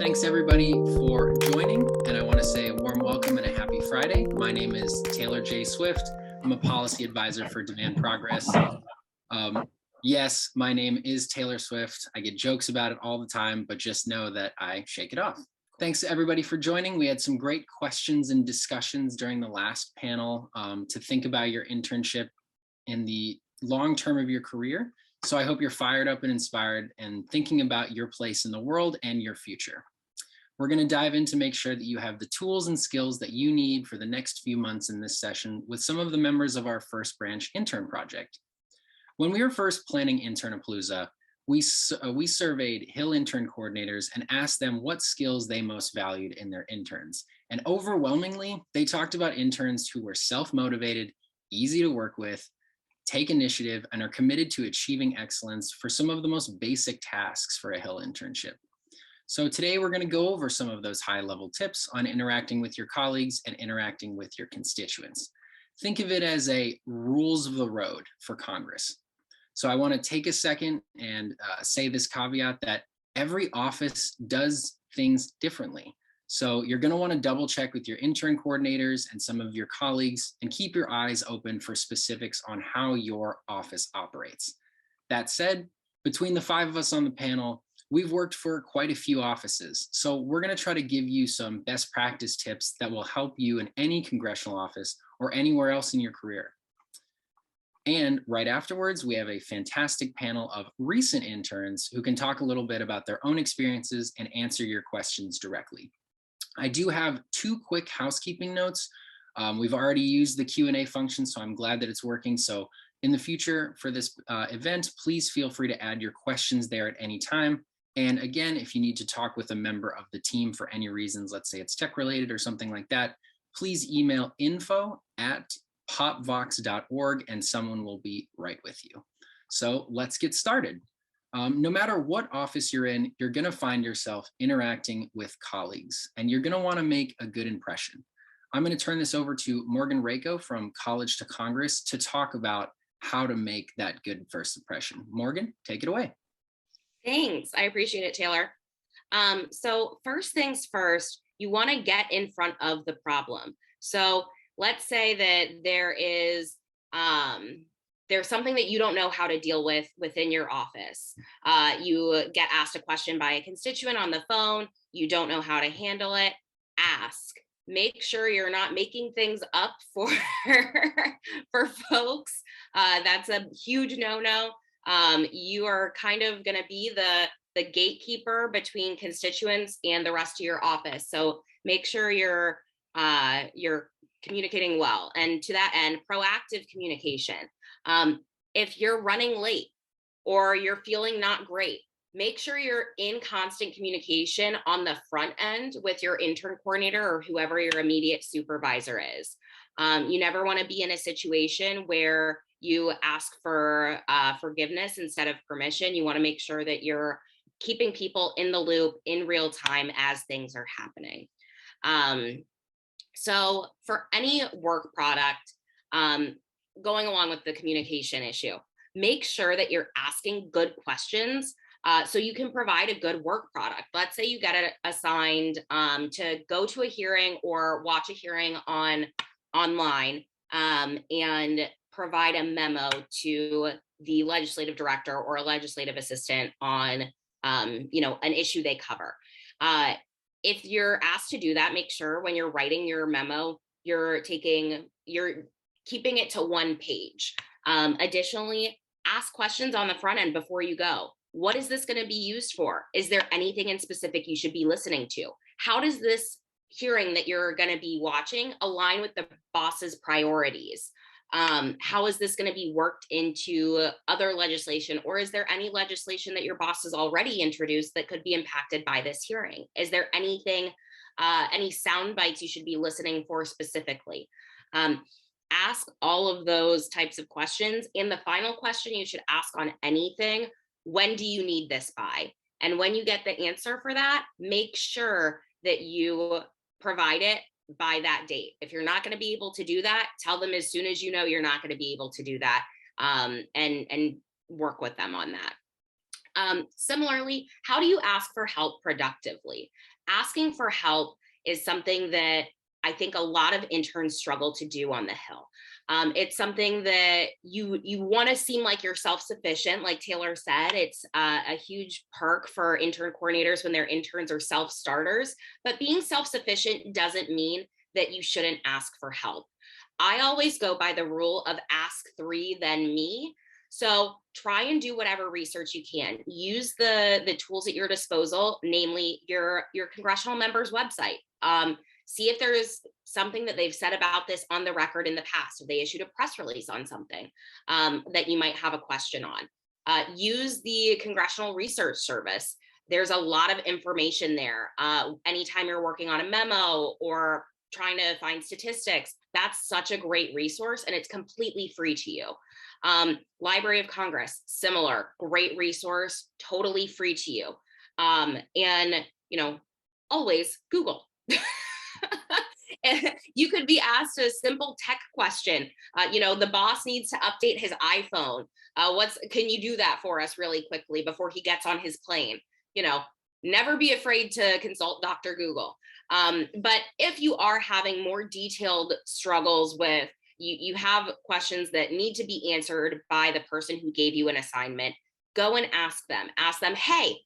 Thanks everybody for joining, and I want to say a warm welcome and a happy Friday. My name is Taylor J. Swift. I'm a policy advisor for Demand Progress. Yes, my name is Taylor Swift. I get jokes about it all the time, but just know that I shake it off. Thanks to everybody for joining. We had some great questions and discussions during the last panel to think about your internship in the long term of your career. So I hope you're fired up and inspired and thinking about your place in the world and your future. We're going to dive in to make sure that you have the tools and skills that you need for the next few months in this session with some of the members of our First Branch Intern Project. When we were first planning Internapalooza, we surveyed Hill intern coordinators and asked them what skills they most valued in their interns. And overwhelmingly, they talked about interns who were self-motivated, easy to work with, take initiative, and are committed to achieving excellence for some of the most basic tasks for a Hill internship. So today we're going to go over some of those high-level tips on interacting with your colleagues and interacting with your constituents. Think of it as a rules of the road for Congress. So I want to take a second and say this caveat that every office does things differently. So you're going to want to double check with your intern coordinators and some of your colleagues and keep your eyes open for specifics on how your office operates. That said, between the 5 of us on the panel, we've worked for quite a few offices. So we're going to try to give you some best practice tips that will help you in any congressional office or anywhere else in your career. And right afterwards, we have a fantastic panel of recent interns who can talk a little bit about their own experiences and answer your questions directly. I do have 2 quick housekeeping notes. We've already used the Q&A function, so I'm glad that it's working. So in the future for this event, please feel free to add your questions there at any time. And again, if you need to talk with a member of the team for any reasons, let's say it's tech related or something like that, please email info@popvox.org and someone will be right with you. So let's get started. No matter what office you're in, you're going to find yourself interacting with colleagues, and you're going to want to make a good impression. I'm going to turn this over to Morgan Rako from College to Congress to talk about how to make that good first impression. Morgan, take it away. Thanks. I appreciate it, Taylor. So first things first, you want to get in front of the problem. So let's say that there's something that you don't know how to deal with within your office. You get asked a question by a constituent on the phone. You don't know how to handle it. Ask. Make sure you're not making things up for folks. That's a huge no-no. You are kind of going to be the gatekeeper between constituents and the rest of your office. So make sure you're communicating well. And to that end, proactive communication. If you're running late or you're feeling not great, make sure you're in constant communication on the front end with your intern coordinator or whoever your immediate supervisor is. You never want to be in a situation where you ask for forgiveness instead of permission. You want to make sure that you're keeping people in the loop in real time as things are happening. So for any work product, going along with the communication issue, make sure that you're asking good questions so you can provide a good work product. Let's say you get assigned to go to a hearing or watch a hearing online and provide a memo to the legislative director or a legislative assistant on an issue they cover. If you're asked to do that, make sure when you're writing your memo, you're keeping it to 1 page. Additionally, ask questions on the front end before you go. What is this going to be used for? Is there anything in specific you should be listening to? How does this hearing that you're going to be watching align with the boss's priorities? How is this going to be worked into other legislation, or is there any legislation that your boss has already introduced that could be impacted by this hearing? Is there anything, any sound bites you should be listening for specifically? Ask all of those types of questions. And the final question you should ask on anything, when do you need this by? And when you get the answer for that, make sure that you provide it by that date. If you're not going to be able to do that, tell them as soon as you know you're not going to be able to do that, and work with them on that. Similarly, how do you ask for help productively? asking for help is something that I think a lot of interns struggle to do on the Hill. It's something that you want to seem like you're self-sufficient, like Taylor said. It's a huge perk for intern coordinators when their interns are self-starters, but being self-sufficient doesn't mean that you shouldn't ask for help. I always go by the rule of ask three, then me. So try and do whatever research you can. Use the tools at your disposal, namely your congressional member's website. See if there's something that they've said about this on the record in the past, if they issued a press release on something that you might have a question on. Use the Congressional Research Service. There's a lot of information there. Anytime you're working on a memo or trying to find statistics, that's such a great resource, and it's completely free to you. Library of Congress, similar, great resource, totally free to you. And, always Google. You could be asked a simple tech question. The boss needs to update his iPhone. Can you do that for us really quickly before he gets on his plane? Never be afraid to consult Dr. Google. But if you are having more detailed struggles with, you have questions that need to be answered by the person who gave you an assignment, go and ask them. Ask them, hey,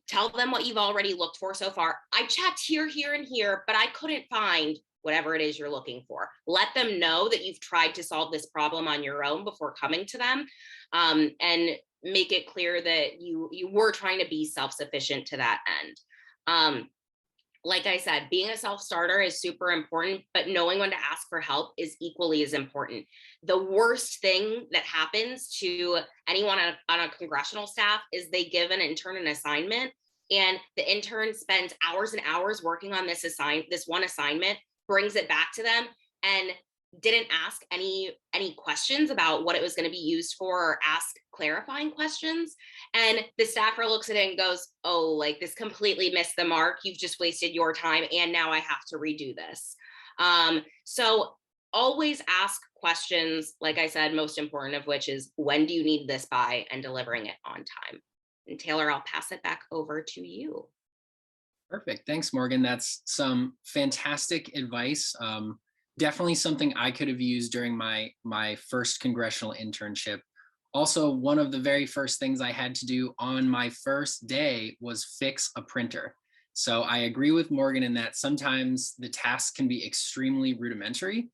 tell them what you've already looked for so far. I checked here, here, and here, but I couldn't find whatever it is you're looking for. Let them know that you've tried to solve this problem on your own before coming to them, and make it clear that you were trying to be self-sufficient to that end. Like I said, being a self-starter is super important, but knowing when to ask for help is equally as important. The worst thing that happens to anyone on a congressional staff is they give an intern an assignment, and the intern spends hours and hours working on this one assignment, brings it back to them, and didn't ask any questions about what it was going to be used for, or ask clarifying questions. And the staffer looks at it and goes, oh, like, this completely missed the mark. You've just wasted your time, and now I have to redo this. So always ask questions, like I said, most important of which is, when do you need this by, and delivering it on time. And Taylor, I'll pass it back over to you. Perfect. Thanks, Morgan. That's some fantastic advice. Definitely something I could have used during my first congressional internship. Also, one of the very first things I had to do on my first day was fix a printer. So I agree with Morgan in that sometimes the task can be extremely rudimentary,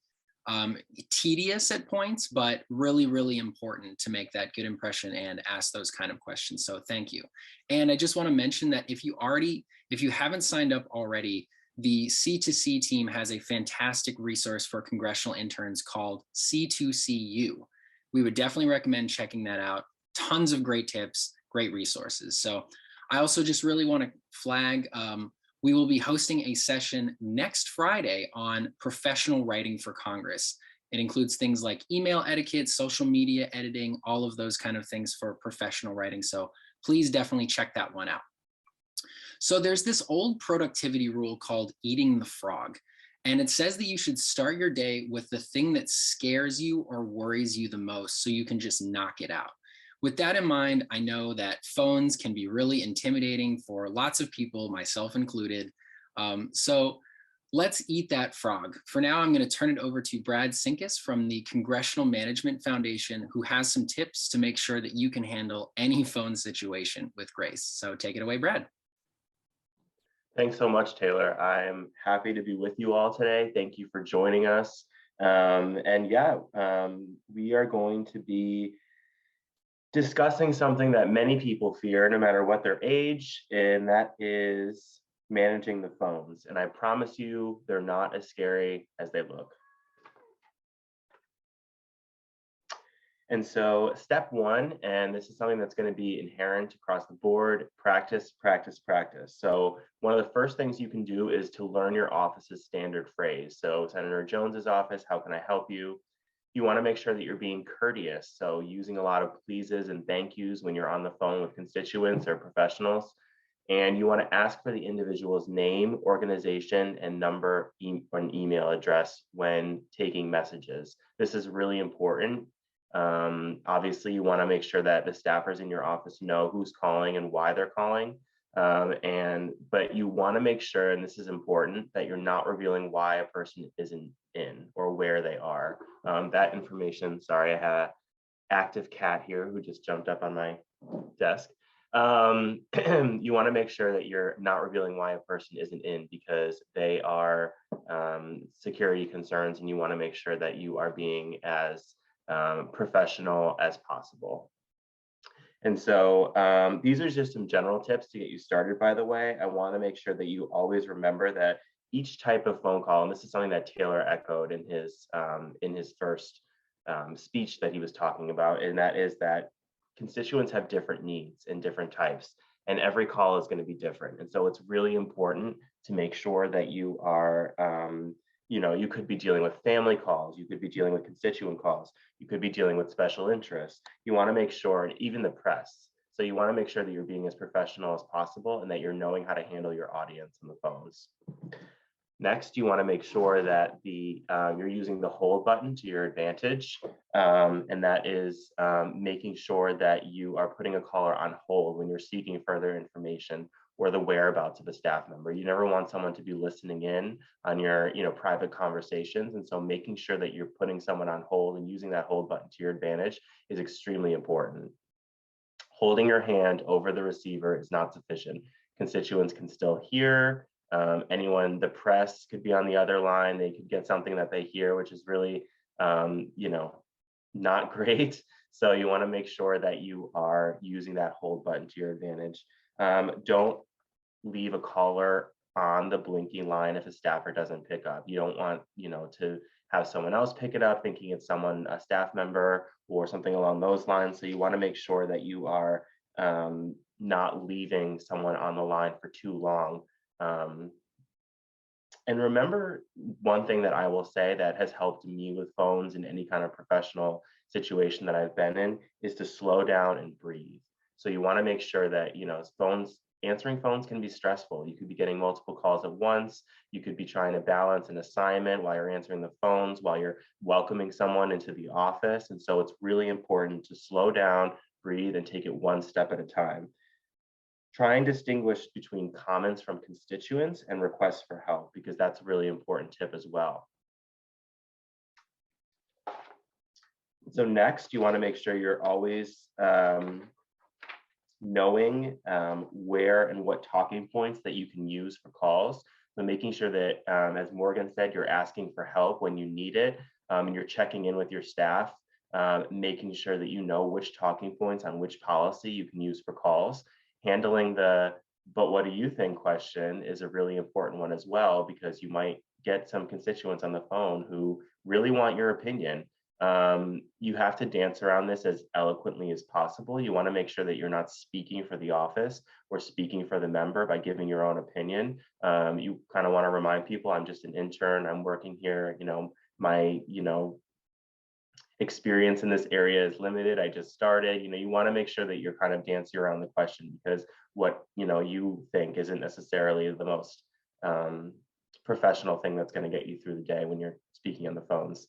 tedious at points, but really, really important to make that good impression and ask those kind of questions. So thank you. And I just want to mention that if you haven't signed up already, the C2C team has a fantastic resource for congressional interns called C2CU. We would definitely recommend checking that out. Tons of great tips, great resources. So I also just really want to flag, we will be hosting a session next Friday on professional writing for Congress. It includes things like email etiquette, social media editing, all of those kind of things for professional writing. So please definitely check that one out. So there's this old productivity rule called eating the frog. And it says that you should start your day with the thing that scares you or worries you the most, so you can just knock it out. With that in mind, I know that phones can be really intimidating for lots of people, myself included. So let's eat that frog. For now, I'm going to turn it over to Brad Sinkaus from the Congressional Management Foundation, who has some tips to make sure that you can handle any phone situation with grace. So take it away, Brad. Thanks so much, Taylor. I'm happy to be with you all today. Thank you for joining us. We are going to be discussing something that many people fear, no matter what their age, and that is managing the phones. And I promise you, they're not as scary as they look. And so step one, and this is something that's going to be inherent across the board, practice, practice, practice. So one of the first things you can do is to learn your office's standard phrase. So Senator Jones's office, how can I help you? You want to make sure that you're being courteous. So using a lot of pleases and thank yous when you're on the phone with constituents or professionals. And you want to ask for the individual's name, organization, and number or an email address when taking messages. This is really important. Obviously, you want to make sure that the staffers in your office know who's calling and why they're calling. But you want to make sure, and this is important, that you're not revealing why a person isn't in or where they are. That information, sorry, I have an active cat here who just jumped up on my desk. You want to make sure that you're not revealing why a person isn't in because they are security concerns, and you want to make sure that you are being as professional as possible. And so these are just some general tips to get you started, by the way. I want to make sure that you always remember that each type of phone call, and this is something that Taylor echoed in his first speech that he was talking about, and that is that constituents have different needs and different types, and every call is going to be different. And so it's really important to make sure that you are, you could be dealing with family calls, you could be dealing with constituent calls, you could be dealing with special interests. You want to make sure, and even the press. So you want to make sure that you're being as professional as possible and that you're knowing how to handle your audience on the phones. Next, you want to make sure that you're using the hold button to your advantage, and that is making sure that you are putting a caller on hold when you're seeking further information or the whereabouts of a staff member. You never want someone to be listening in on your private conversations, and so making sure that you're putting someone on hold and using that hold button to your advantage is extremely important. Holding your hand over the receiver is not sufficient. Constituents can still hear. Anyone, the press could be on the other line. They could get something that they hear, which is really, not great. So you want to make sure that you are using that hold button to your advantage. Don't leave a caller on the blinking line if a staffer doesn't pick up. You don't want, to have someone else pick it up thinking it's a staff member or something along those lines. So you want to make sure that you are not leaving someone on the line for too long. And remember, one thing that I will say that has helped me with phones in any kind of professional situation that I've been in is to slow down and breathe. So you want to make sure that, answering phones can be stressful. You could be getting multiple calls at once. You could be trying to balance an assignment while you're answering the phones, while you're welcoming someone into the office. And so it's really important to slow down, breathe, and take it one step at a time. Try and distinguish between comments from constituents and requests for help, because that's a really important tip as well. So next, you want to make sure you're always knowing where and what talking points that you can use for calls. So making sure that, as Morgan said, you're asking for help when you need it, and you're checking in with your staff, making sure that you know which talking points on which policy you can use for calls. Handling the "but what do you think" question is a really important one as well, because you might get some constituents on the phone who really want your opinion. You have to dance around this as eloquently as possible. You want to make sure that you're not speaking for the office or speaking for the member by giving your own opinion. You kind of want to remind people, I'm just an intern, I'm working here, my experience in this area is limited. I just started. You want to make sure that you're kind of dancing around the question, because what you think isn't necessarily the most professional thing that's going to get you through the day when you're speaking on the phones.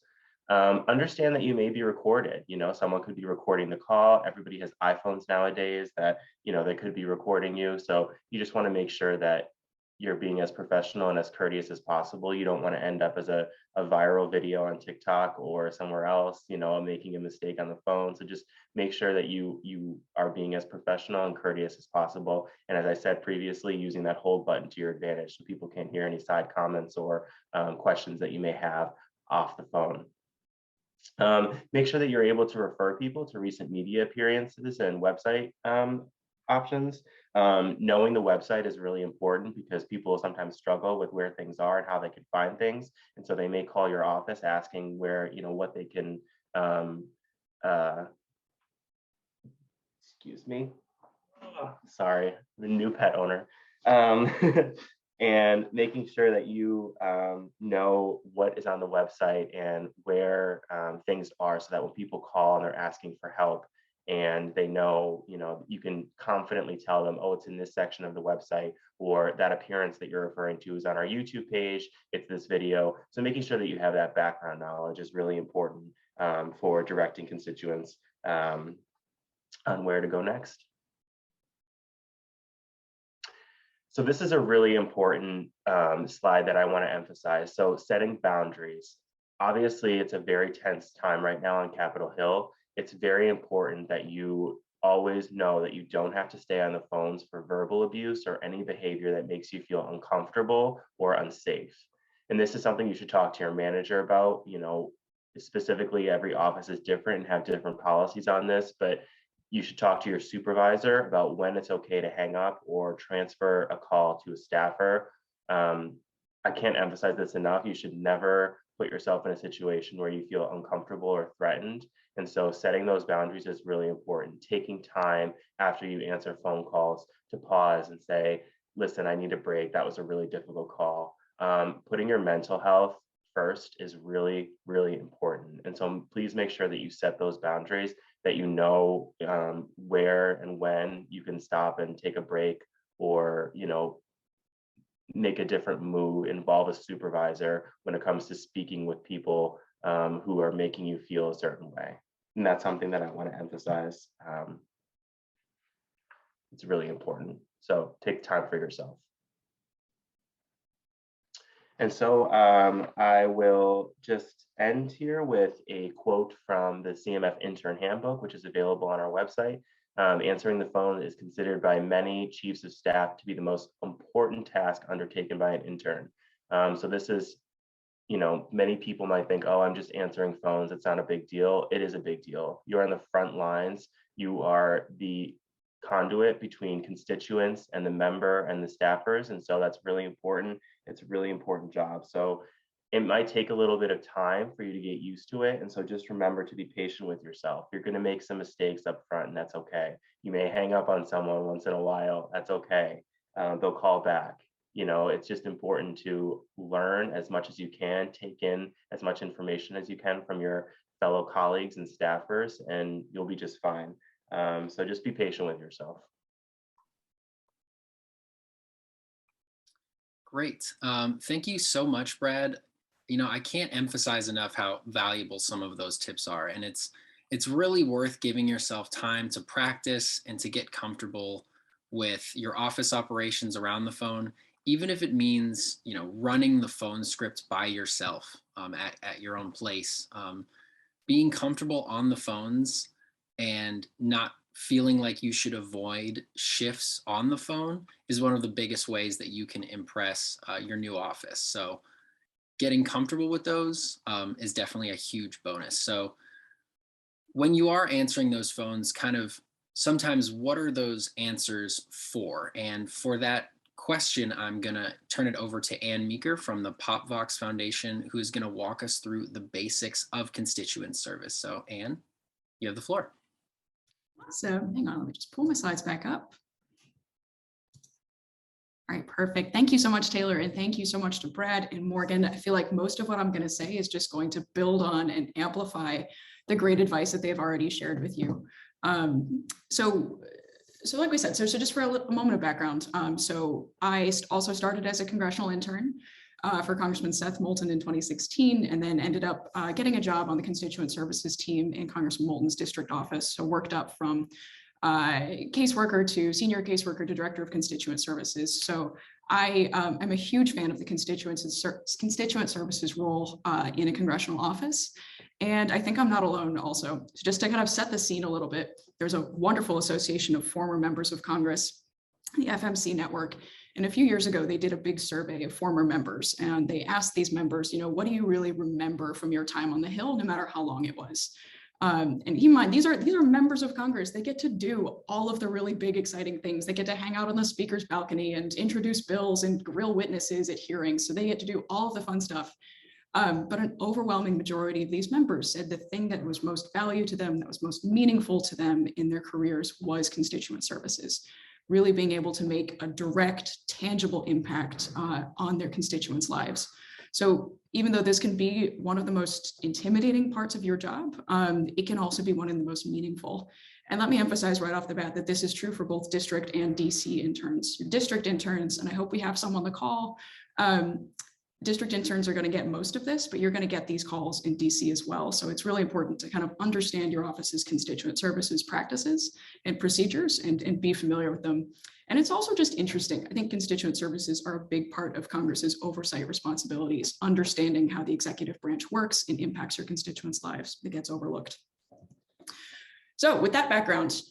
Understand that you may be recorded. Someone could be recording the call. Everybody has iPhones nowadays that they could be recording you. So you just want to make sure that you're being as professional and as courteous as possible. You don't want to end up as a viral video on TikTok or somewhere else, making a mistake on the phone. So just make sure that you are being as professional and courteous as possible. And as I said previously, using that hold button to your advantage so people can't hear any side comments or questions that you may have off the phone. Make sure that you're able to refer people to recent media appearances and website options. Knowing the website is really important because people sometimes struggle with where things are and how they can find things. And so they may call your office asking where, what they can, excuse me, sorry, I'm a new pet owner. And making sure that you know what is on the website and where things are, so that when people call and they're asking for help, and they know, you can confidently tell them, oh, it's in this section of the website, or that appearance that you're referring to is on our YouTube page, it's this video. So making sure that you have that background knowledge is really important for directing constituents on where to go next. So this is a really important slide that I want to emphasize. So setting boundaries. Obviously, it's a very tense time right now on Capitol Hill. It's very important that you always know that you don't have to stay on the phones for verbal abuse or any behavior that makes you feel uncomfortable or unsafe. And this is something you should talk to your manager about. You know, specifically, every office is different and have different policies on this, but you should talk to your supervisor about when it's okay to hang up or transfer a call to a staffer. I can't emphasize this enough. You should never put yourself in a situation where you feel uncomfortable or threatened. And so setting those boundaries is really important. Taking time after you answer phone calls to pause and say, listen, I need a break. That was a really difficult call. Putting your mental health first is really, really important. And so please make sure that you set those boundaries, that you know where and when you can stop and take a break, or, you know, make a different move, involve a supervisor when it comes to speaking with people who are making you feel a certain way. And that's something that I want to emphasize. It's really important. So take time for yourself. And so I will just end here with a quote from the CMF Intern Handbook, which is available on our website. Answering the phone is considered by many chiefs of staff to be the most important task undertaken by an intern. So this is, you know, many people might think, oh, I'm just answering phones. It's not a big deal. It is a big deal. You're on the front lines. You are the conduit between constituents and the member and the staffers. And so that's really important. It's a really important job. So it might take a little bit of time for you to get used to it. And so just remember to be patient with yourself. You're going to make some mistakes up front, and that's okay. You may hang up on someone once in a while. That's okay. They'll call back. You know, it's just important to learn as much as you can, take in as much information as you can from your fellow colleagues and staffers, and you'll be just fine. So just be patient with yourself. Great. Thank you so much, Brad. You know, I can't emphasize enough how valuable some of those tips are. And it's really worth giving yourself time to practice and to get comfortable with your office operations around the phone, even if it means, you know, running the phone script by yourself at your own place. Being comfortable on the phones and not feeling like you should avoid shifts on the phone is one of the biggest ways that you can impress your new office. So getting comfortable with those is definitely a huge bonus. So when you are answering those phones, kind of sometimes what are those answers for? And for that question, I'm gonna turn it over to Ann Meeker from the POPVOX Foundation, who is gonna walk us through the basics of constituent service. So Ann, you have the floor. Awesome. Hang on, let me just pull my slides back up. All right, perfect. Thank you so much, Taylor, and thank you so much to Brad and Morgan. I feel like most of what I'm going to say is just going to build on and amplify the great advice that they've already shared with you. So like we said, so just for a moment of background, so I also started as a congressional intern for Congressman Seth Moulton in 2016, and then ended up getting a job on the constituent services team in Congressman Moulton's district office. So worked up from caseworker to senior caseworker to director of constituent services. So I'm a huge fan of the constituent services role in a congressional office. And I think I'm not alone also. So just to kind of set the scene a little bit, there's a wonderful association of former members of Congress, the FMC network. And a few years ago, they did a big survey of former members, and they asked these members, you know, what do you really remember from your time on the Hill, no matter how long it was? And keep in mind, these are members of Congress. They get to do all of the really big, exciting things. They get to hang out on the speaker's balcony and introduce bills and grill witnesses at hearings. So they get to do all of the fun stuff. But an overwhelming majority of these members said the thing that was most value to them, that was most meaningful to them in their careers, was constituent services. Really being able to make a direct, tangible impact on their constituents' lives. So even though this can be one of the most intimidating parts of your job, it can also be one of the most meaningful. And let me emphasize right off the bat that this is true for both district and DC interns. Your district interns, and I hope we have some on the call, district interns are going to get most of this, but you're going to get these calls in DC as well. So it's really important to kind of understand your office's constituent services practices and procedures and be familiar with them. And it's also just interesting. I think constituent services are a big part of Congress's oversight responsibilities, understanding how the executive branch works and impacts your constituents' lives. It gets overlooked. So with that background,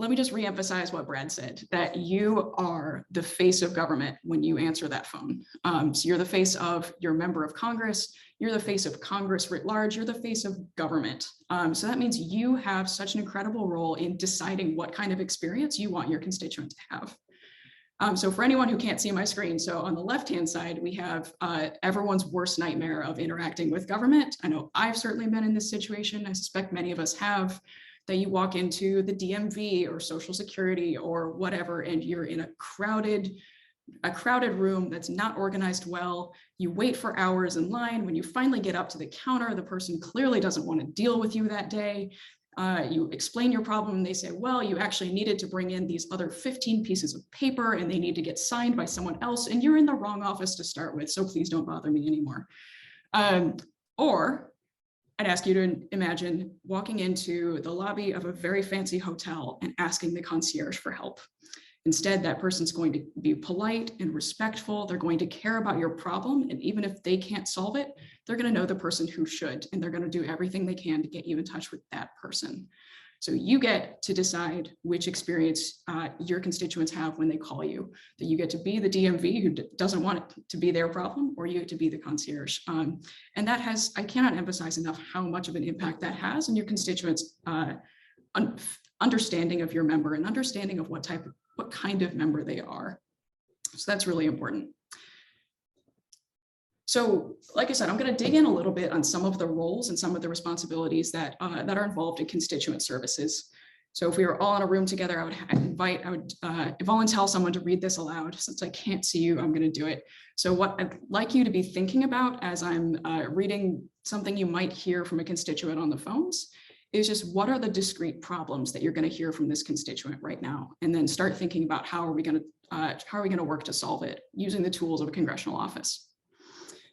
let me just reemphasize what Brad said, that you are the face of government when you answer that phone. So you're the face of your member of Congress, you're the face of Congress writ large, you're the face of government. So that means you have such an incredible role in deciding what kind of experience you want your constituent to have. So for anyone who can't see my screen, so on the left-hand side, we have everyone's worst nightmare of interacting with government. I know I've certainly been in this situation. I suspect many of us have. That you walk into the DMV or Social Security or whatever, and you're in a crowded room that's not organized well. You wait for hours in line. When you finally get up to the counter, the person clearly doesn't want to deal with you that day. You explain your problem and they say, well, you actually needed to bring in these other 15 pieces of paper and they need to get signed by someone else, and you're in the wrong office to start with, so please don't bother me anymore. Or I'd ask you to imagine walking into the lobby of a very fancy hotel and asking the concierge for help. Instead, that person's going to be polite and respectful. They're going to care about your problem. And even if they can't solve it, they're going to know the person who should, and they're going to do everything they can to get you in touch with that person. So you get to decide which experience your constituents have when they call you, that you get to be the DMV who doesn't want it to be their problem, or you get to be the concierge. And that has, I cannot emphasize enough how much of an impact that has on your constituents' understanding of your member and understanding of what kind of member they are. So that's really important. So, like I said, I'm going to dig in a little bit on some of the roles and some of the responsibilities that are involved in constituent services. So if we were all in a room together, I would volunteer someone to read this aloud. Since I can't see you, I'm going to do it. So what I'd like you to be thinking about as I'm reading something you might hear from a constituent on the phones is just what are the discrete problems that you're going to hear from this constituent right now, and then start thinking about how are we going to work to solve it using the tools of a congressional office.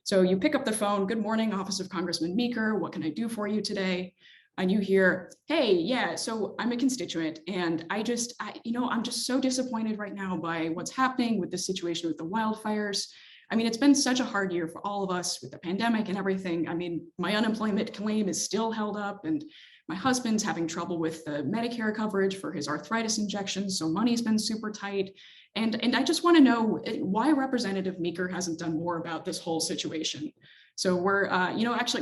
So you pick up the phone, good morning, Office of Congressman Meeker, what can I do for you today? And you hear, hey, yeah, so I'm a constituent and I'm just so disappointed right now by what's happening with the situation with the wildfires. I mean, it's been such a hard year for all of us with the pandemic and everything. I mean, my unemployment claim is still held up and my husband's having trouble with the Medicare coverage for his arthritis injections, so money's been super tight. And I just want to know why Representative Meeker hasn't done more about this whole situation. So we're,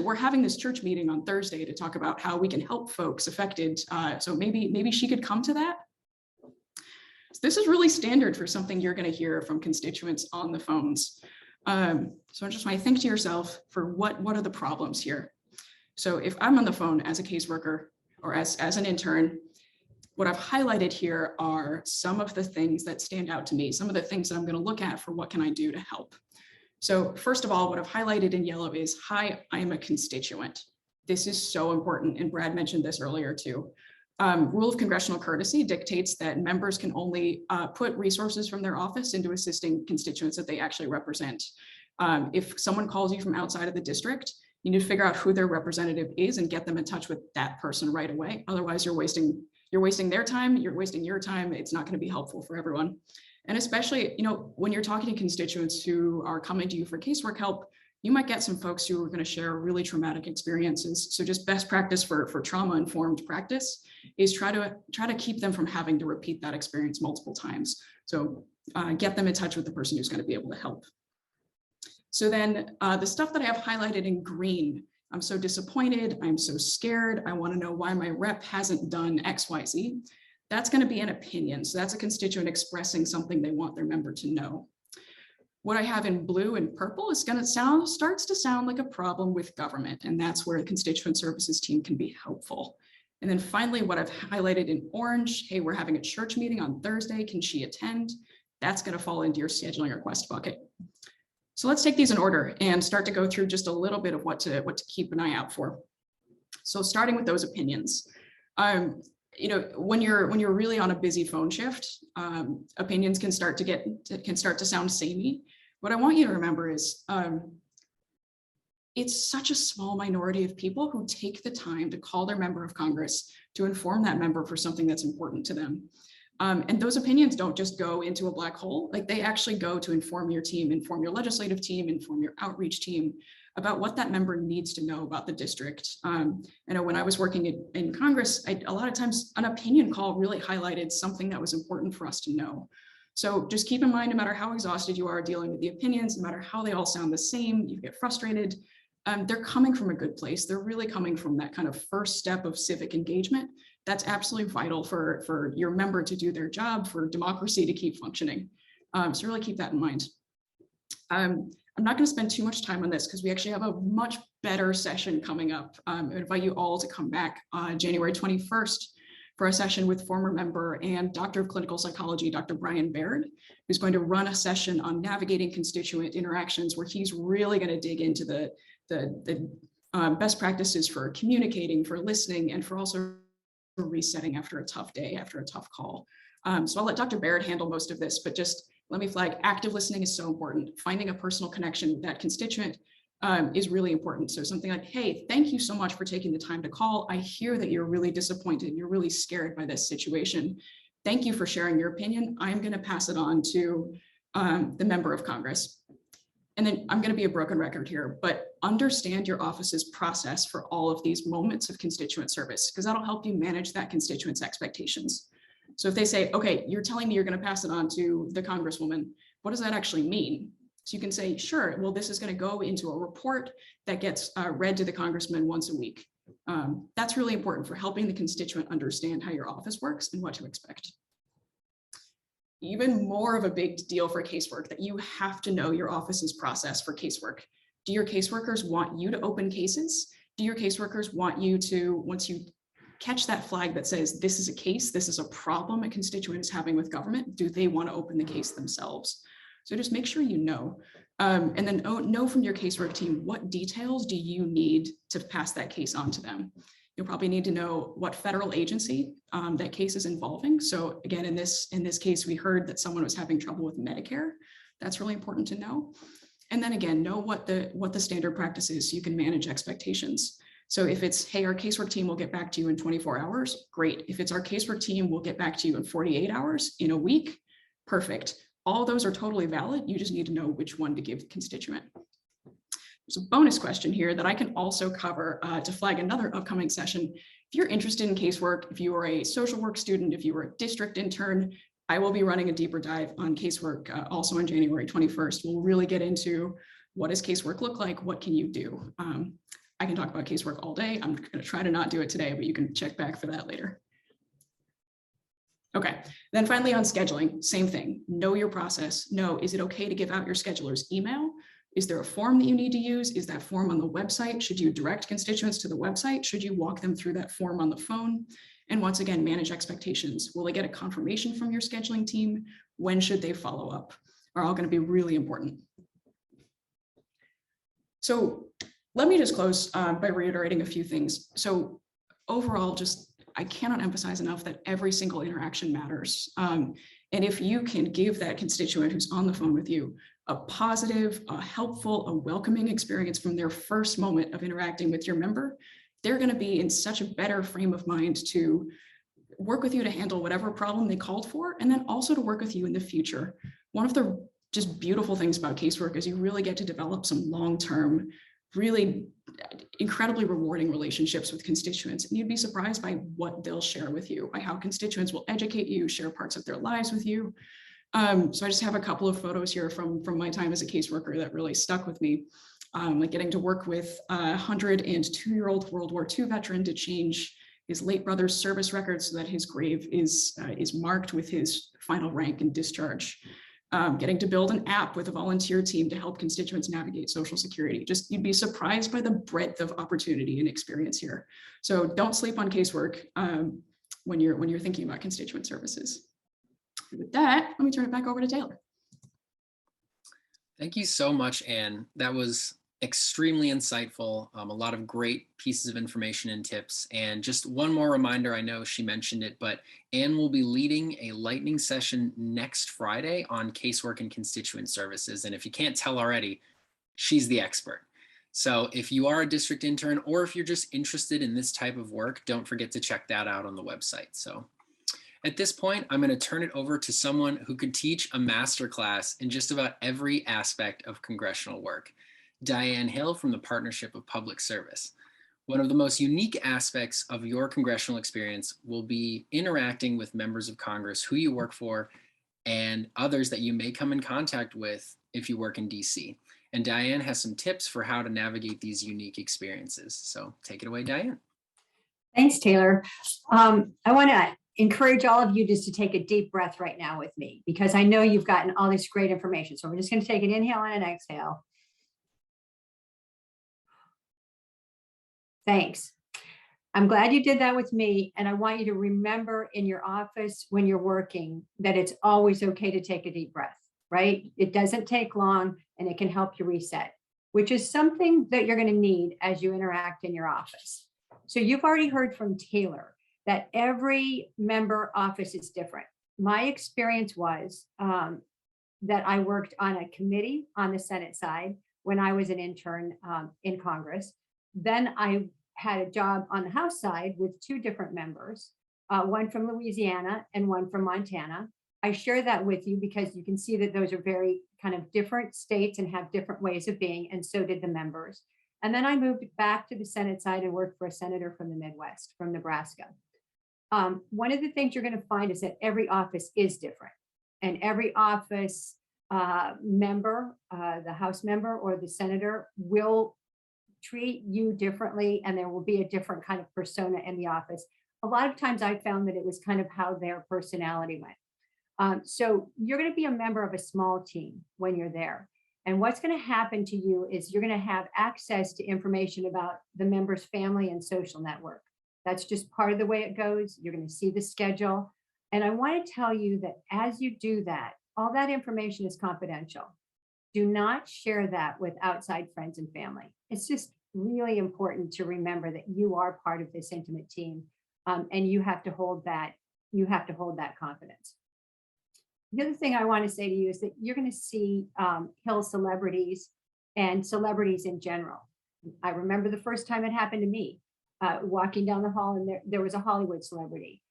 we're having this church meeting on Thursday to talk about how we can help folks affected. So maybe she could come to that. So this is really standard for something you're going to hear from constituents on the phones. So I just want to think to yourself for what are the problems here? So if I'm on the phone as a caseworker or as an intern, what I've highlighted here are some of the things that stand out to me, some of the things that I'm going to look at for what can I do to help. So first of all, what I've highlighted in yellow is, hi, I'm a constituent. This is so important, and Brad mentioned this earlier too. Rule of congressional courtesy dictates that members can only put resources from their office into assisting constituents that they actually represent. If someone calls you from outside of the district, you need to figure out who their representative is and get them in touch with that person right away. Otherwise, you're wasting their time, you're wasting your time. It's not going to be helpful for everyone. And especially, when you're talking to constituents who are coming to you for casework help, you might get some folks who are going to share really traumatic experiences. So just best practice for trauma-informed practice is try to keep them from having to repeat that experience multiple times. So get them in touch with the person who's going to be able to help. So then the stuff that I have highlighted in green, I'm so disappointed, I'm so scared, I want to know why my rep hasn't done X, Y, Z. That's going to be an opinion. So that's a constituent expressing something they want their member to know. What I have in blue and purple is going to starts to sound like a problem with government, and that's where the constituent services team can be helpful. And then finally, what I've highlighted in orange, hey, we're having a church meeting on Thursday, can she attend? That's going to fall into your scheduling request bucket. So let's take these in order and start to go through just a little bit of what to keep an eye out for. So starting with those opinions, when you're really on a busy phone shift, opinions can start to sound samey. what I want you to remember is it's such a small minority of people who take the time to call their member of Congress to inform that member for something that's important to them. And those opinions don't just go into a black hole, like they actually go to inform your team, inform your legislative team, inform your outreach team about what that member needs to know about the district. I know when I was working in Congress, a lot of times an opinion call really highlighted something that was important for us to know. So just keep in mind, no matter how exhausted you are dealing with the opinions, no matter how they all sound the same, you get frustrated, they're coming from a good place. They're really coming from that kind of first step of civic engagement. That's absolutely vital for your member to do their job, for democracy to keep functioning. So really keep that in mind. I'm not going to spend too much time on this because we actually have a much better session coming up. I invite you all to come back January 21st for a session with former member and Doctor of Clinical Psychology, Dr. Brian Baird, who's going to run a session on navigating constituent interactions where he's really going to dig into the best practices for communicating, for listening, and for also resetting after a tough day, after a tough call. So I'll let Dr. Baird handle most of this, but just let me flag active listening is so important. Finding a personal connection with that constituent is really important. So something like, hey, thank you so much for taking the time to call. I hear that you're really disappointed. You're really scared by this situation. Thank you for sharing your opinion. I'm going to pass it on to the member of Congress. And then I'm going to be a broken record here, but understand your office's process for all of these moments of constituent service, because that'll help you manage that constituent's expectations. So if they say, okay, you're telling me you're going to pass it on to the Congresswoman, what does that actually mean? So you can say, sure, well, this is going to go into a report that gets read to the Congressman once a week. That's really important for helping the constituent understand how your office works and what to expect. Even more of a big deal for casework, that you have to know your office's process for casework. Do your caseworkers want you to open cases? Do your caseworkers want you to, once you catch that flag that says this is a case, this is a problem a constituent is having with government, do they want to open the case themselves? So just make sure you know. And then know from your casework team, what details do you need to pass that case on to them? You'll probably need to know what federal agency that case is involving. So again, in this case, we heard that someone was having trouble with Medicare. That's really important to know. And then again, know what the standard practice is so you can manage expectations. So if it's, hey, our casework team will get back to you in 24 hours, great. If it's our casework team will get back to you in 48 hours, in a week, perfect. All those are totally valid. You just need to know which one to give the constituent. There's a bonus question here that I can also cover to flag another upcoming session. If you're interested in casework, if you are a social work student, if you are a district intern, I will be running a deeper dive on casework also on January 21st. We'll really get into what does casework look like? What can you do? I can talk about casework all day. I'm going to try to not do it today, but you can check back for that later. Okay, then finally on scheduling, same thing. Know your process. Know, is it okay to give out your scheduler's email? Is there a form that you need to use? Is that form on the website? Should you direct constituents to the website? Should you walk them through that form on the phone? And once again, manage expectations. Will they get a confirmation from your scheduling team? When should they follow up? Are all going to be really important. So let me just close by reiterating a few things. So overall, I cannot emphasize enough that every single interaction matters. And if you can give that constituent who's on the phone with you a positive, a helpful, a welcoming experience from their first moment of interacting with your member, they're going to be in such a better frame of mind to work with you to handle whatever problem they called for, and then also to work with you in the future. One of the just beautiful things about casework is you really get to develop some long-term, really incredibly rewarding relationships with constituents. And you'd be surprised by what they'll share with you, by how constituents will educate you, share parts of their lives with you. So I just have a couple of photos here from my time as a caseworker that really stuck with me. Like getting to work with a 102-year-old World War II veteran to change his late brother's service record so that his grave is marked with his final rank and discharge. Getting to build an app with a volunteer team to help constituents navigate Social Security. Just, you'd be surprised by the breadth of opportunity and experience here. So don't sleep on casework when you're thinking about constituent services. With that, let me turn it back over to Taylor. Thank you so much, Anne. That was extremely insightful, a lot of great pieces of information and tips. And just one more reminder, I know she mentioned it, but Anne will be leading a lightning session next Friday on casework and constituent services. And if you can't tell already, she's the expert. So if you are a district intern, or if you're just interested in this type of work, don't forget to check that out on the website. So at this point, I'm going to turn it over to someone who could teach a masterclass in just about every aspect of congressional work. Diane Hill from the Partnership of Public Service. One of the most unique aspects of your congressional experience will be interacting with members of Congress who you work for and others that you may come in contact with if you work in DC. And Diane has some tips for how to navigate these unique experiences. So take it away, Diane. Thanks, Taylor. I want to encourage all of you just to take a deep breath right now with me, because I know you've gotten all this great information. So we're just going to take an inhale and an exhale. Thanks. I'm glad you did that with me. And I want you to remember in your office when you're working that it's always okay to take a deep breath, right? It doesn't take long and it can help you reset, which is something that you're going to need as you interact in your office. So you've already heard from Taylor that every member office is different. My experience was that I worked on a committee on the Senate side when I was an intern in Congress. Then I had a job on the House side with two different members, one from Louisiana and one from Montana. I share that with you because you can see that those are very kind of different states and have different ways of being, and so did the members. And then I moved back to the Senate side and worked for a senator from the Midwest, from Nebraska. One of the things you're going to find is that every office is different, and every office member, the House member or the senator, will treat you differently, and there will be a different kind of persona in the office. A lot of times I found that it was kind of how their personality went. So you're going to be a member of a small team when you're there. And what's going to happen to you is you're going to have access to information about the member's family and social network. That's just part of the way it goes. You're going to see the schedule. And I want to tell you that as you do that, all that information is confidential. Do not share that with outside friends and family. It's just really important to remember that you are part of this intimate team, and you have to hold that. You have to hold that confidence. The other thing I want to say to you is that you're going to see Hill celebrities and celebrities in general. I remember the first time it happened to me, walking down the hall, and there was a Hollywood celebrity.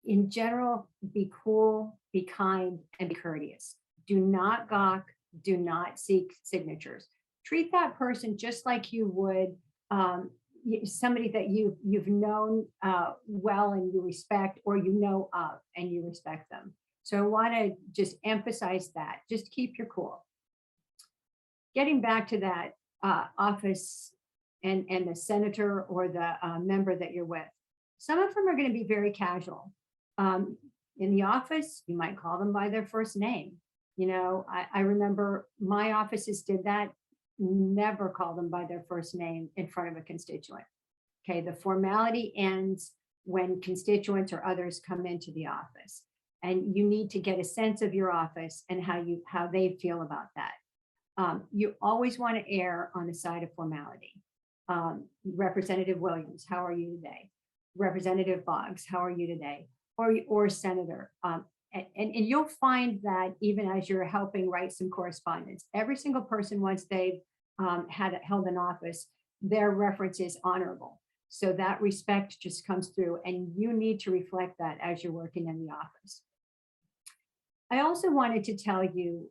In general, be cool, be kind, and be courteous. Do not gawk. Do not seek signatures. Treat that person just like you would somebody that you've known well and you respect, or you know of and you respect them. So I want to just emphasize that. Just keep your cool. Getting back to that office and the senator or the member that you're with, some of them are going to be very casual. In the office, you might call them by their first name. You know, I remember my offices did that. Never call them by their first name in front of a constituent. Okay, the formality ends when constituents or others come into the office, and you need to get a sense of your office and how they feel about that. You always want to err on the side of formality. Representative Williams, how are you today? Representative Boggs, how are you today? Or Senator. And you'll find that even as you're helping write some correspondence, every single person, once they've held an office, their reference is honorable. So that respect just comes through, and you need to reflect that as you're working in the office. I also wanted to tell you,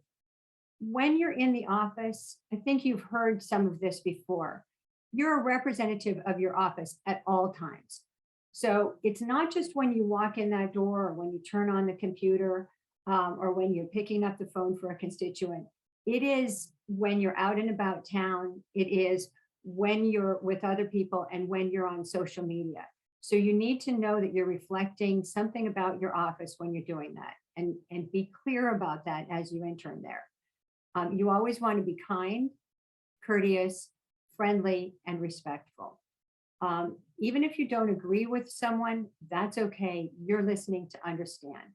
when you're in the office, I think you've heard some of this before, you're a representative of your office at all times. So it's not just when you walk in that door, or when you turn on the computer, or when you're picking up the phone for a constituent. It is when you're out and about town. It is when you're with other people and when you're on social media. So you need to know that you're reflecting something about your office when you're doing that, and be clear about that as you intern there. You always want to be kind, courteous, friendly, and respectful. Even if you don't agree with someone, that's okay. You're listening to understand.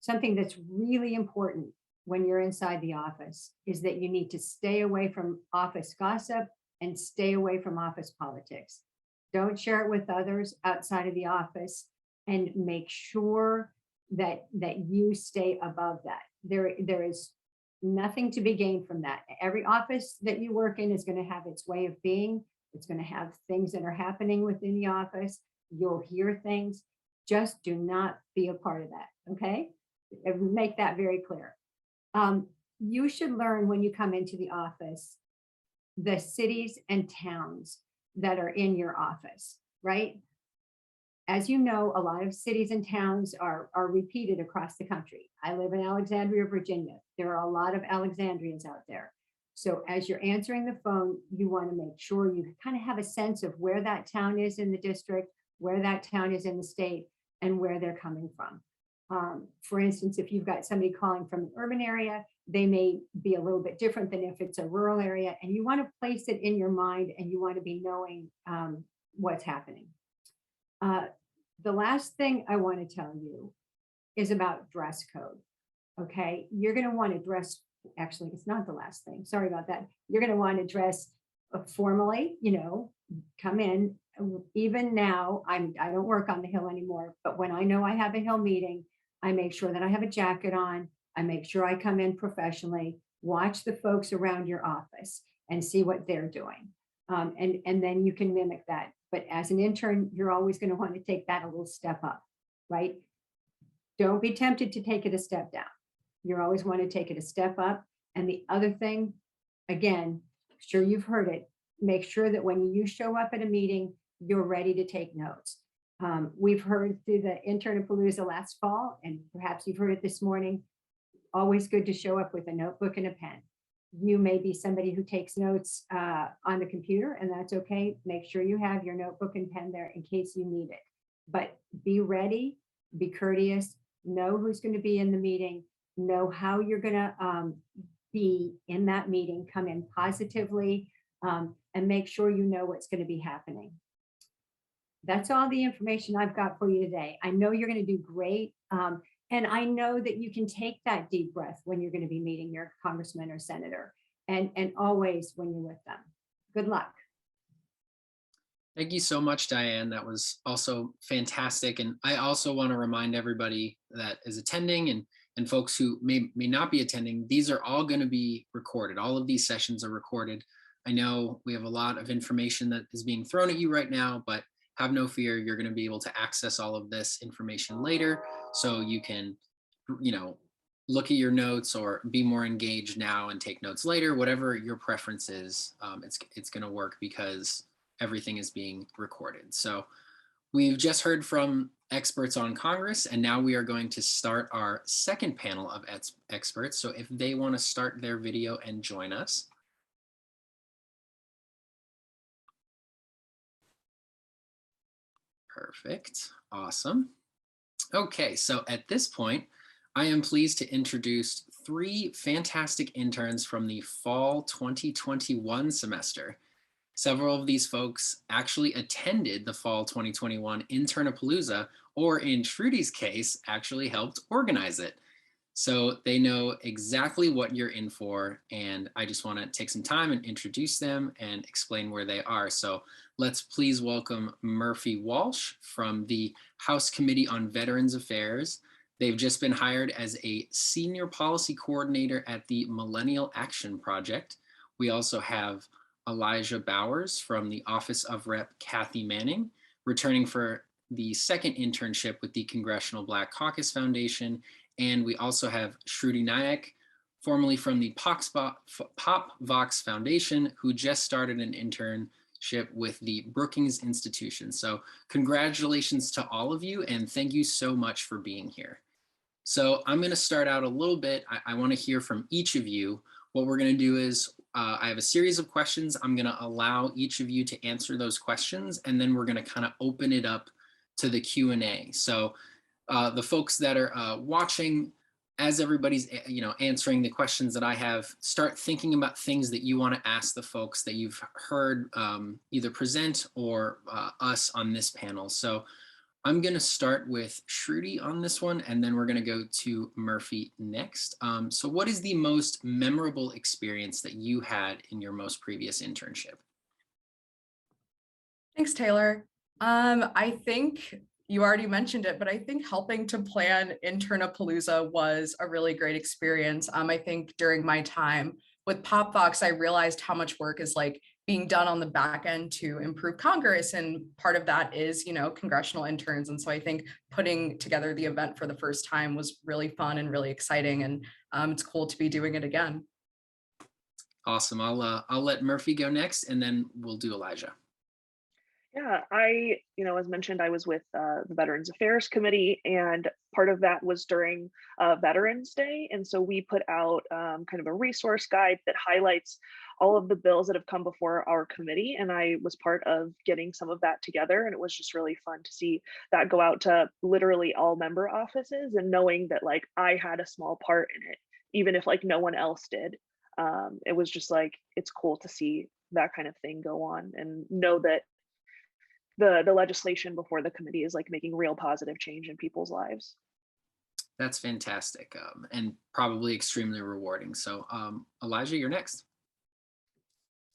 Something that's really important when you're inside the office is that you need to stay away from office gossip and stay away from office politics. Don't share it with others outside of the office, and make sure that you stay above that. There is nothing to be gained from that. Every office that you work in is going to have its way of being. It's going to have things that are happening within the office. You'll hear things. Just do not be a part of that. Okay? Make that very clear. You should learn when you come into the office, the cities and towns that are in your office, right? As you know, a lot of cities and towns are repeated across the country. I live in Alexandria, Virginia. There are a lot of Alexandrians out there. So as you're answering the phone, you want to make sure you kind of have a sense of where that town is in the district, where that town is in the state, and where they're coming from. For instance, if you've got somebody calling from an urban area, they may be a little bit different than if it's a rural area, and you want to place it in your mind, and you want to be knowing what's happening. The last thing I want to tell you is about dress code. Okay, you're going to want to dress, actually, it's not the last thing. Sorry about that. You're going to want to dress formally, you know, come in. Even now, I don't work on the Hill anymore, but when I know I have a Hill meeting, I make sure that I have a jacket on. I make sure I come in professionally, watch the folks around your office and see what they're doing. And then you can mimic that. But as an intern, you're always going to want to take that a little step up, right? Don't be tempted to take it a step down. You always want to take it a step up. And the other thing, again, sure you've heard it, make sure that when you show up at a meeting, you're ready to take notes. We've heard through the Internapalooza last fall, and perhaps you've heard it this morning, always good to show up with a notebook and a pen. You may be somebody who takes notes on the computer, and that's okay. Make sure you have your notebook and pen there in case you need it. But be ready, be courteous, know who's going to be in the meeting, know how you're going to be in that meeting, come in positively, and make sure you know what's going to be happening. That's all the information I've got for you today. I know you're going to do great. And I know that you can take that deep breath when you're going to be meeting your congressman or senator, and always when you're with them. Good luck. Thank you so much, Diane. That was also fantastic. And I also want to remind everybody that is attending and folks who may not be attending, these are all going to be recorded. All of these sessions are recorded. I know we have a lot of information that is being thrown at you right now, but have no fear, you're going to be able to access all of this information later, so you can, you know, look at your notes or be more engaged now and take notes later. Whatever your preference is, it's going to work because everything is being recorded. So we've just heard from experts on Congress, and now we are going to start our second panel of experts. So if they want to start their video and join us. Perfect. Awesome. Okay, so at this point, I am pleased to introduce three fantastic interns from the fall 2021 semester. Several of these folks actually attended the fall 2021 Internapalooza, or in Shruti's case, actually helped organize it. So they know exactly what you're in for, and I just want to take some time and introduce them and explain where they are. So let's please welcome Murphy Walsh from the House Committee on Veterans Affairs. They've just been hired as a Senior Policy Coordinator at the Millennial Action Project. We also have Elijah Bowers from the Office of Rep. Kathy Manning, returning for the second internship with the Congressional Black Caucus Foundation. And we also have Shruti Nayak, formerly from the POPVOX Foundation, who just started an internship with the Brookings Institution. So congratulations to all of you, and thank you so much for being here. So I'm going to start out a little bit. I want to hear from each of you. What we're going to do is I have a series of questions. I'm going to allow each of you to answer those questions, and then we're going to kind of open it up to the Q&A. So the folks that are watching, as everybody's answering the questions that I have, start thinking about things that you want to ask the folks that you've heard either present or us on this panel. So I'm going to start with Shruti on this one, and then we're going to go to Murphy next. So what is the most memorable experience that you had in your most previous internship? Thanks, Taylor. I think you already mentioned it, but I think helping to plan Internapalooza was a really great experience. I think during my time with POPVOX, I realized how much work is like being done on the back end to improve Congress. And part of that is, congressional interns. And so I think putting together the event for the first time was really fun and really exciting. And it's cool to be doing it again. Awesome. I'll let Murphy go next, and then we'll do Elijah. Yeah, as mentioned, I was with the Veterans Affairs Committee, and part of that was during Veterans Day. And so we put out kind of a resource guide that highlights all of the bills that have come before our committee. And I was part of getting some of that together. And it was just really fun to see that go out to literally all member offices, and knowing that like I had a small part in it, even if like no one else did. It was just like, it's cool to see that kind of thing go on and know that the legislation before the committee is like making real positive change in people's lives. That's fantastic, and probably extremely rewarding. So Elijah, you're next.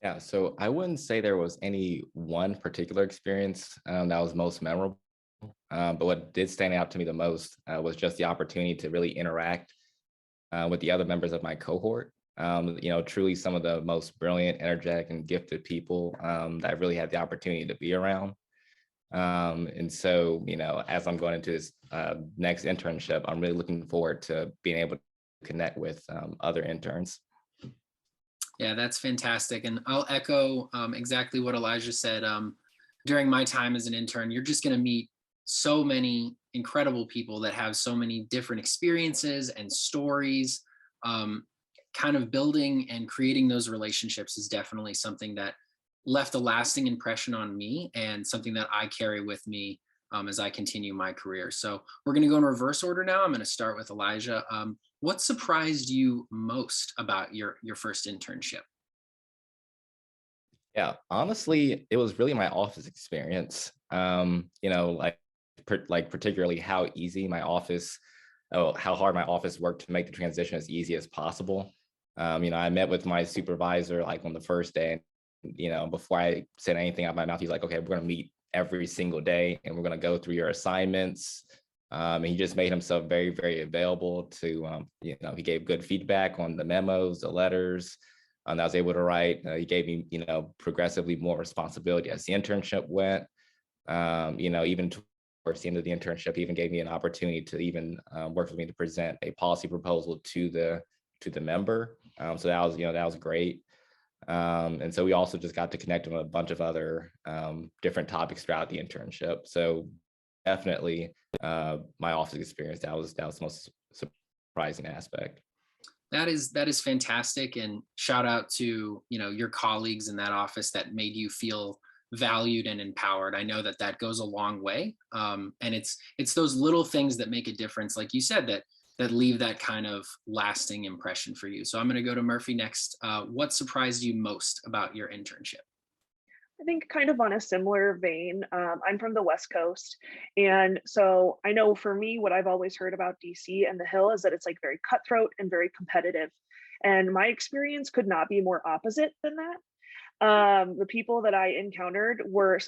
Yeah, so I wouldn't say there was any one particular experience that was most memorable, but what did stand out to me the most was just the opportunity to really interact with the other members of my cohort. Truly some of the most brilliant, energetic, and gifted people that I really had the opportunity to be around. And so, as I'm going into this next internship, I'm really looking forward to being able to connect with other interns. Yeah, that's fantastic. And I'll echo exactly what Elijah said. During my time as an intern, you're just going to meet so many incredible people that have so many different experiences and stories. Kind of building and creating those relationships is definitely something that left a lasting impression on me, and something that I carry with me as I continue my career. So we're going to go in reverse order now. I'm going to start with Elijah. What surprised you most about your first internship? Yeah, honestly, it was really my office experience. Particularly how easy my office, how hard my office worked to make the transition as easy as possible. I met with my supervisor like on the first day, and before I said anything out of my mouth, he's like, okay, we're going to meet every single day and we're going to go through your assignments. And he just made himself very, very available to, he gave good feedback on the memos, the letters that I was able to write. He gave me, progressively more responsibility as the internship went. Even towards the end of the internship, he even gave me an opportunity to even work with me to present a policy proposal to the member. So that was great. And so we also just got to connect on a bunch of other different topics throughout the internship. So definitely my office experience, that was the most surprising aspect. That is fantastic, and shout out to your colleagues in that office that made you feel valued and empowered. I know that goes a long way, and it's those little things that make a difference, like you said, that leave that kind of lasting impression for you. So I'm going to go to Murphy next. What surprised you most about your internship? I think kind of on a similar vein, I'm from the West Coast. And so I know for me, what I've always heard about DC and the Hill is that it's like very cutthroat and very competitive. And my experience could not be more opposite than that. The people that I encountered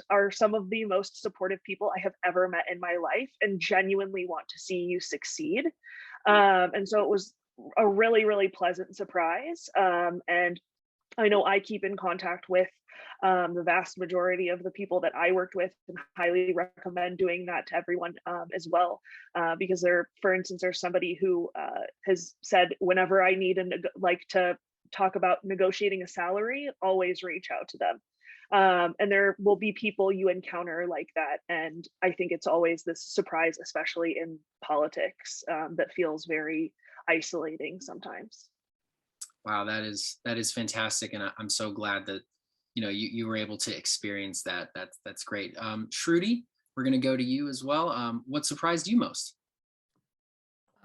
are some of the most supportive people I have ever met in my life, and genuinely want to see you succeed. And so it was a really, really pleasant surprise. And I know I keep in contact with the vast majority of the people that I worked with, and highly recommend doing that to everyone as well, because for instance, there's somebody who has said, whenever I need to talk about negotiating a salary, always reach out to them. And there will be people you encounter like that. And I think it's always this surprise, especially in politics, that feels very isolating sometimes. Wow, that is fantastic, and I'm so glad that you were able to experience that. That's great. Shruti, we're going to go to you as well. What surprised you most?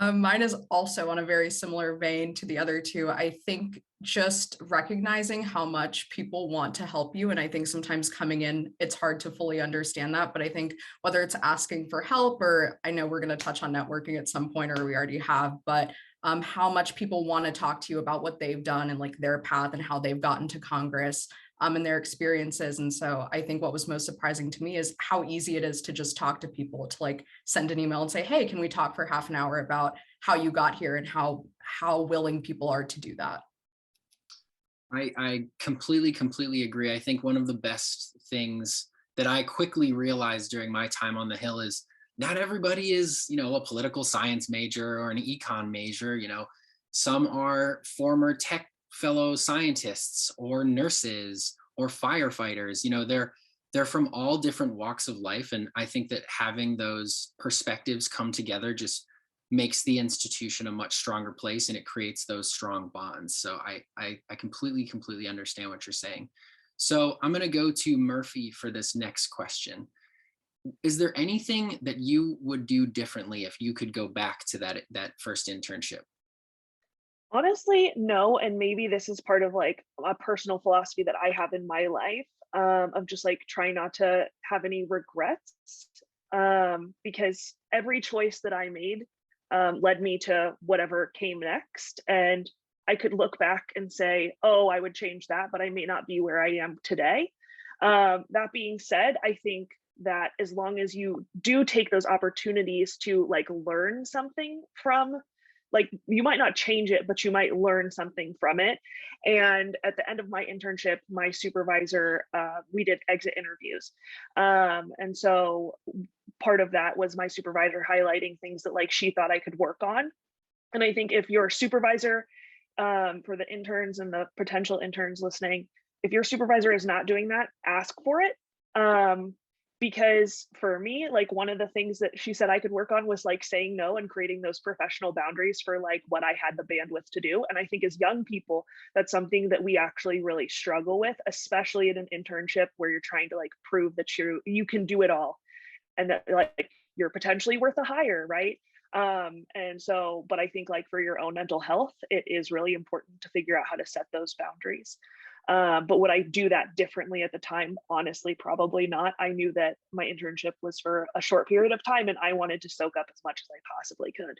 Mine is also on a very similar vein to the other two. I think just recognizing how much people want to help you. And I think sometimes coming in, it's hard to fully understand that. But I think whether it's asking for help, or I know we're going to touch on networking at some point, or we already have, but how much people want to talk to you about what they've done and like their path and how they've gotten to Congress. And their experiences. And so I think what was most surprising to me is how easy it is to just talk to people, to like send an email and say, hey, can we talk for half an hour about how you got here, and how willing people are to do that. I completely agree. I think one of the best things that I quickly realized during my time on the Hill is not everybody is, a political science major or an econ major. Some are former tech fellow scientists or nurses or firefighters. They're from all different walks of life, and I think that having those perspectives come together just makes the institution a much stronger place, and it creates those strong bonds. So I completely understand what you're saying. So I'm going to go to Murphy for this next question. Is there anything that you would do differently if you could go back to that first internship? Honestly, no. And maybe this is part of like a personal philosophy that I have in my life, of just like trying not to have any regrets, because every choice that I made led me to whatever came next. And I could look back and say, oh, I would change that, but I may not be where I am today. That being said, I think that as long as you do take those opportunities to like learn something from, like, you might not change it, but you might learn something from it. And at the end of my internship, my supervisor, we did exit interviews. And so part of that was my supervisor highlighting things that like she thought I could work on. And I think if your supervisor, for the interns and the potential interns listening, if your supervisor is not doing that, ask for it. Because for me, like one of the things that she said I could work on was like saying no and creating those professional boundaries for like what I had the bandwidth to do. And I think as young people, that's something that we actually really struggle with, especially in an internship where you're trying to like prove that you can do it all, and that like you're potentially worth a hire, right? And so, but I think like for your own mental health, it is really important to figure out how to set those boundaries. But would I do that differently at the time? Honestly, probably not. I knew that my internship was for a short period of time and I wanted to soak up as much as I possibly could.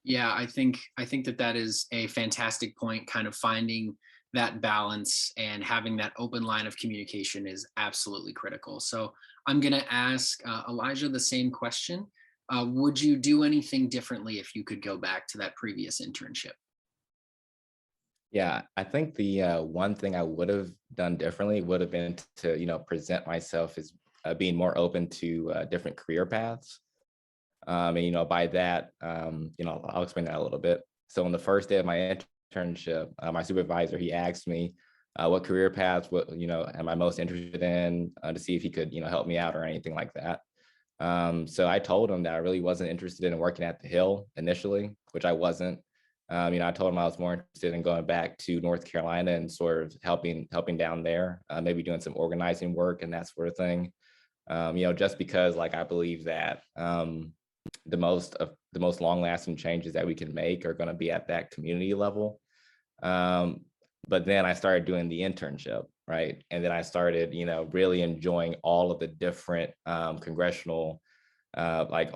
Yeah, I think that is a fantastic point. Kind of finding that balance and having that open line of communication is absolutely critical. So I'm going to ask Elijah the same question. Would you do anything differently if you could go back to that previous internship? Yeah, I think the one thing I would have done differently would have been to, present myself as being more open to different career paths. And, by that, I'll explain that a little bit. So on the first day of my internship, my supervisor, he asked me what career paths, am I most interested in, to see if he could, help me out or anything like that. So I told him that I really wasn't interested in working at the Hill initially, which I wasn't. I told him I was more interested in going back to North Carolina and sort of helping down there, maybe doing some organizing work and that sort of thing. Just because like I believe that the most long-lasting changes that we can make are going to be at that community level. But then I started doing the internship, right? And then I started, really enjoying all of the different congressional, like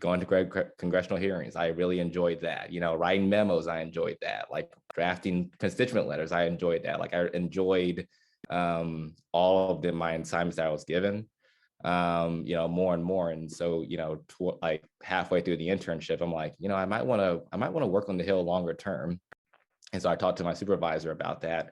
going to congressional hearings. I really enjoyed that. Writing memos, I enjoyed that. Like drafting constituent letters, I enjoyed that. Like I enjoyed all of my assignments that I was given, more and more. And so, like halfway through the internship, I'm like, I might want to work on the Hill longer term. And so I talked to my supervisor about that.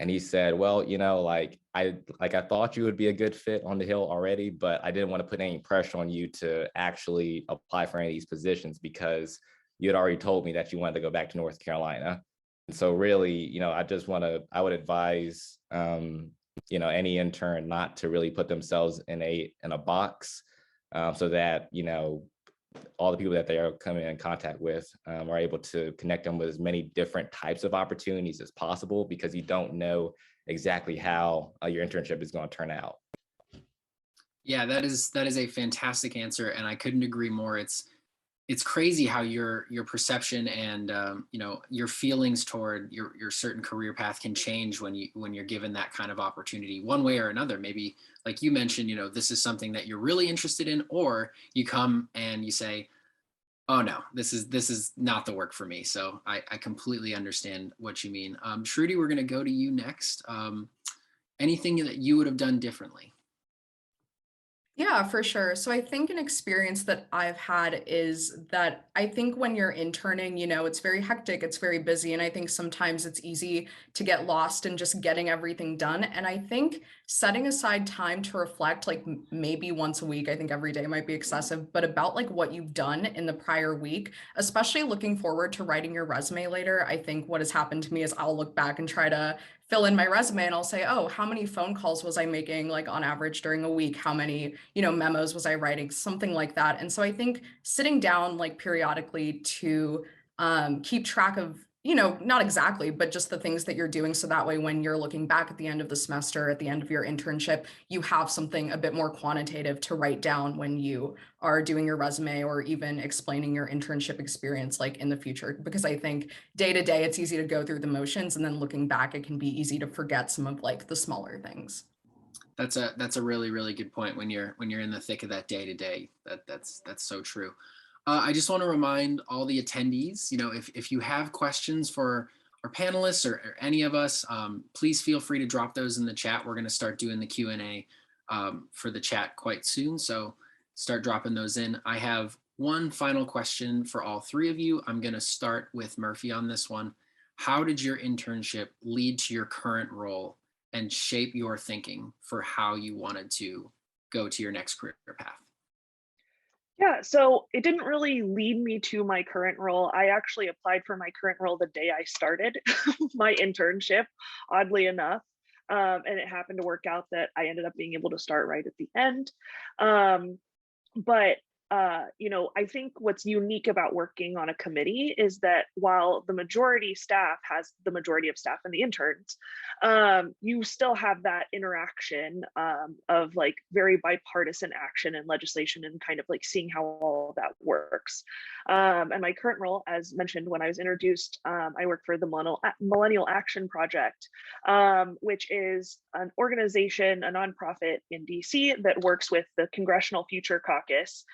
And he said, well, I thought you would be a good fit on the Hill already, but I didn't want to put any pressure on you to actually apply for any of these positions because you had already told me that you wanted to go back to North Carolina. And so really, I would advise, any intern not to really put themselves in a box, so that, all the people that they are coming in contact with are able to connect them with as many different types of opportunities as possible, because you don't know exactly how your internship is going to turn out. Yeah, that is a fantastic answer, and I couldn't agree more. It's it's crazy how your perception and your feelings toward your certain career path can change when you're given that kind of opportunity one way or another. Maybe like you mentioned, this is something that you're really interested in, or you come and you say, oh no, this is not the work for me. So I completely understand what you mean. Shruti, we're going to go to you next. Anything that you would have done differently? Yeah, for sure. So I think an experience that I've had is that I think when you're interning, it's very hectic, it's very busy. And I think sometimes it's easy to get lost in just getting everything done. And I think setting aside time to reflect, like maybe once a week, I think every day might be excessive, but about like what you've done in the prior week, especially looking forward to writing your resume later. I think what has happened to me is I'll look back and try to fill in my resume and I'll say, oh, how many phone calls was I making like on average during a week? How many, memos was I writing? Something like that. And so I think sitting down like periodically to keep track of, not exactly, but just the things that you're doing. So that way, when you're looking back at the end of the semester, at the end of your internship, you have something a bit more quantitative to write down when you are doing your resume or even explaining your internship experience like in the future. Because I think day to day, it's easy to go through the motions, and then looking back, it can be easy to forget some of like the smaller things. That's a really, really good point when you're in the thick of that day to day. That's so true. I just want to remind all the attendees, if you have questions for our panelists or any of us, please feel free to drop those in the chat. We're going to start doing the Q&A for the chat quite soon. So start dropping those in. I have one final question for all three of you. I'm going to start with Murphy on this one. How did your internship lead to your current role and shape your thinking for how you wanted to go to your next career path? Yeah, so it didn't really lead me to my current role. I actually applied for my current role the day I started my internship, oddly enough. And it happened to work out that I ended up being able to start right at the end. But I think what's unique about working on a committee is that while the majority staff has the majority of staff and the interns, you still have that interaction of like very bipartisan action and legislation and kind of like seeing how all that works. And my current role, as mentioned when I was introduced, I work for the Millennial Action Project, which is an organization, a nonprofit in DC that works with the Congressional Future Caucus,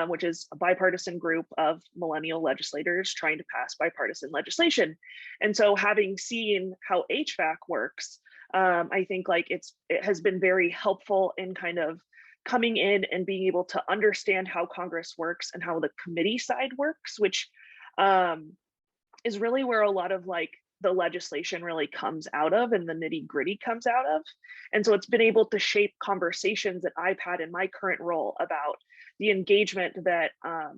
which is a bipartisan group of millennial legislators trying to pass bipartisan legislation. And so having seen how HVAC works, I think like it has been very helpful in kind of coming in and being able to understand how Congress works and how the committee side works, which is really where a lot of like the legislation really comes out of and the nitty gritty comes out of. And so it's been able to shape conversations that I've had in my current role about the engagement that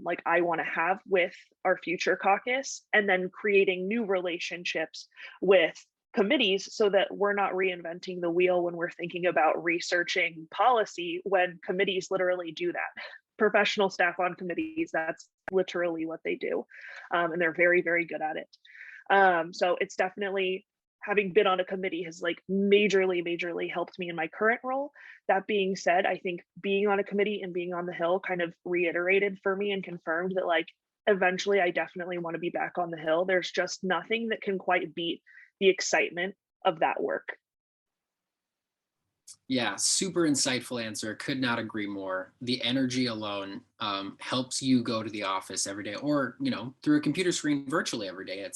like I want to have with our future caucus, and then creating new relationships with committees so that we're not reinventing the wheel when we're thinking about researching policy, when committees literally do that. Professional staff on committees, that's literally what they do. And they're very, very good at it. So it's definitely, having been on a committee has like majorly helped me in my current role. That being said, I think being on a committee and being on the Hill kind of reiterated for me and confirmed that like eventually I definitely want to be back on the Hill. There's just nothing that can quite beat the excitement of that work. Yeah, super insightful answer. Could not agree more. The energy alone helps you go to the office every day, or through a computer screen virtually every day.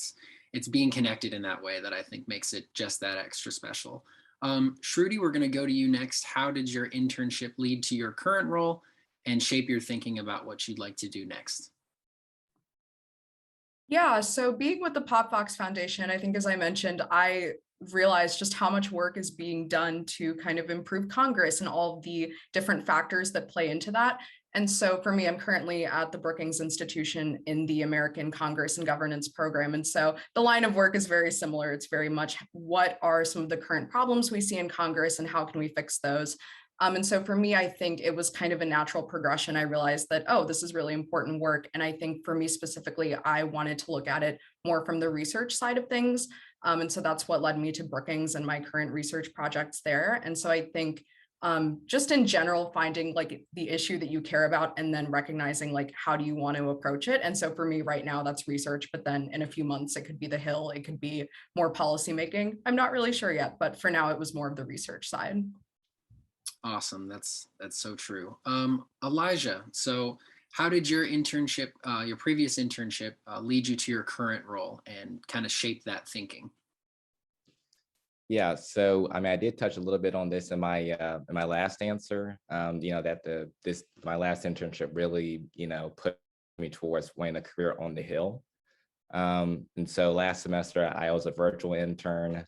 It's being connected in that way that I think makes it just that extra special. Shruti, we're going to go to you next. How did your internship lead to your current role and shape your thinking about what you'd like to do next? Yeah, so being with the POPVOX Foundation, I think, as I mentioned, I realized just how much work is being done to kind of improve Congress and all of the different factors that play into that. And so for me, I'm currently at the Brookings Institution in the American Congress and Governance program. And so the line of work is very similar. It's very much what are some of the current problems we see in Congress and how can we fix those? And so for me, I think it was kind of a natural progression. I realized that, oh, this is really important work. And I think for me specifically, I wanted to look at it more from the research side of things. And so that's what led me to Brookings and my current research projects there. And so I think just in general, finding like the issue that you care about and then recognizing like, how do you want to approach it? And so for me right now, that's research, but then in a few months, it could be the Hill, it could be more policy making. I'm not really sure yet, but for now it was more of the research side. Awesome. That's so true. Elijah, so how did your internship, your previous internship, lead you to your current role and kind of shape that thinking? Yeah, so I mean, I did touch a little bit on this in my last answer. That my last internship really, put me towards wanting a career on the Hill. And so last semester I was a virtual intern.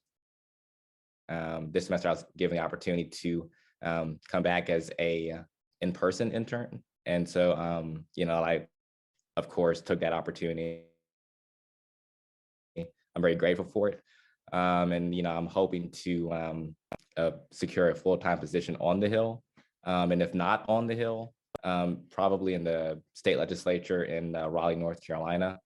This semester I was given the opportunity to come back as a in-person intern, and so I of course took that opportunity. I'm very grateful for it. And I'm hoping to secure a full-time position on the Hill, and if not on the Hill, probably in the state legislature in Raleigh, North Carolina.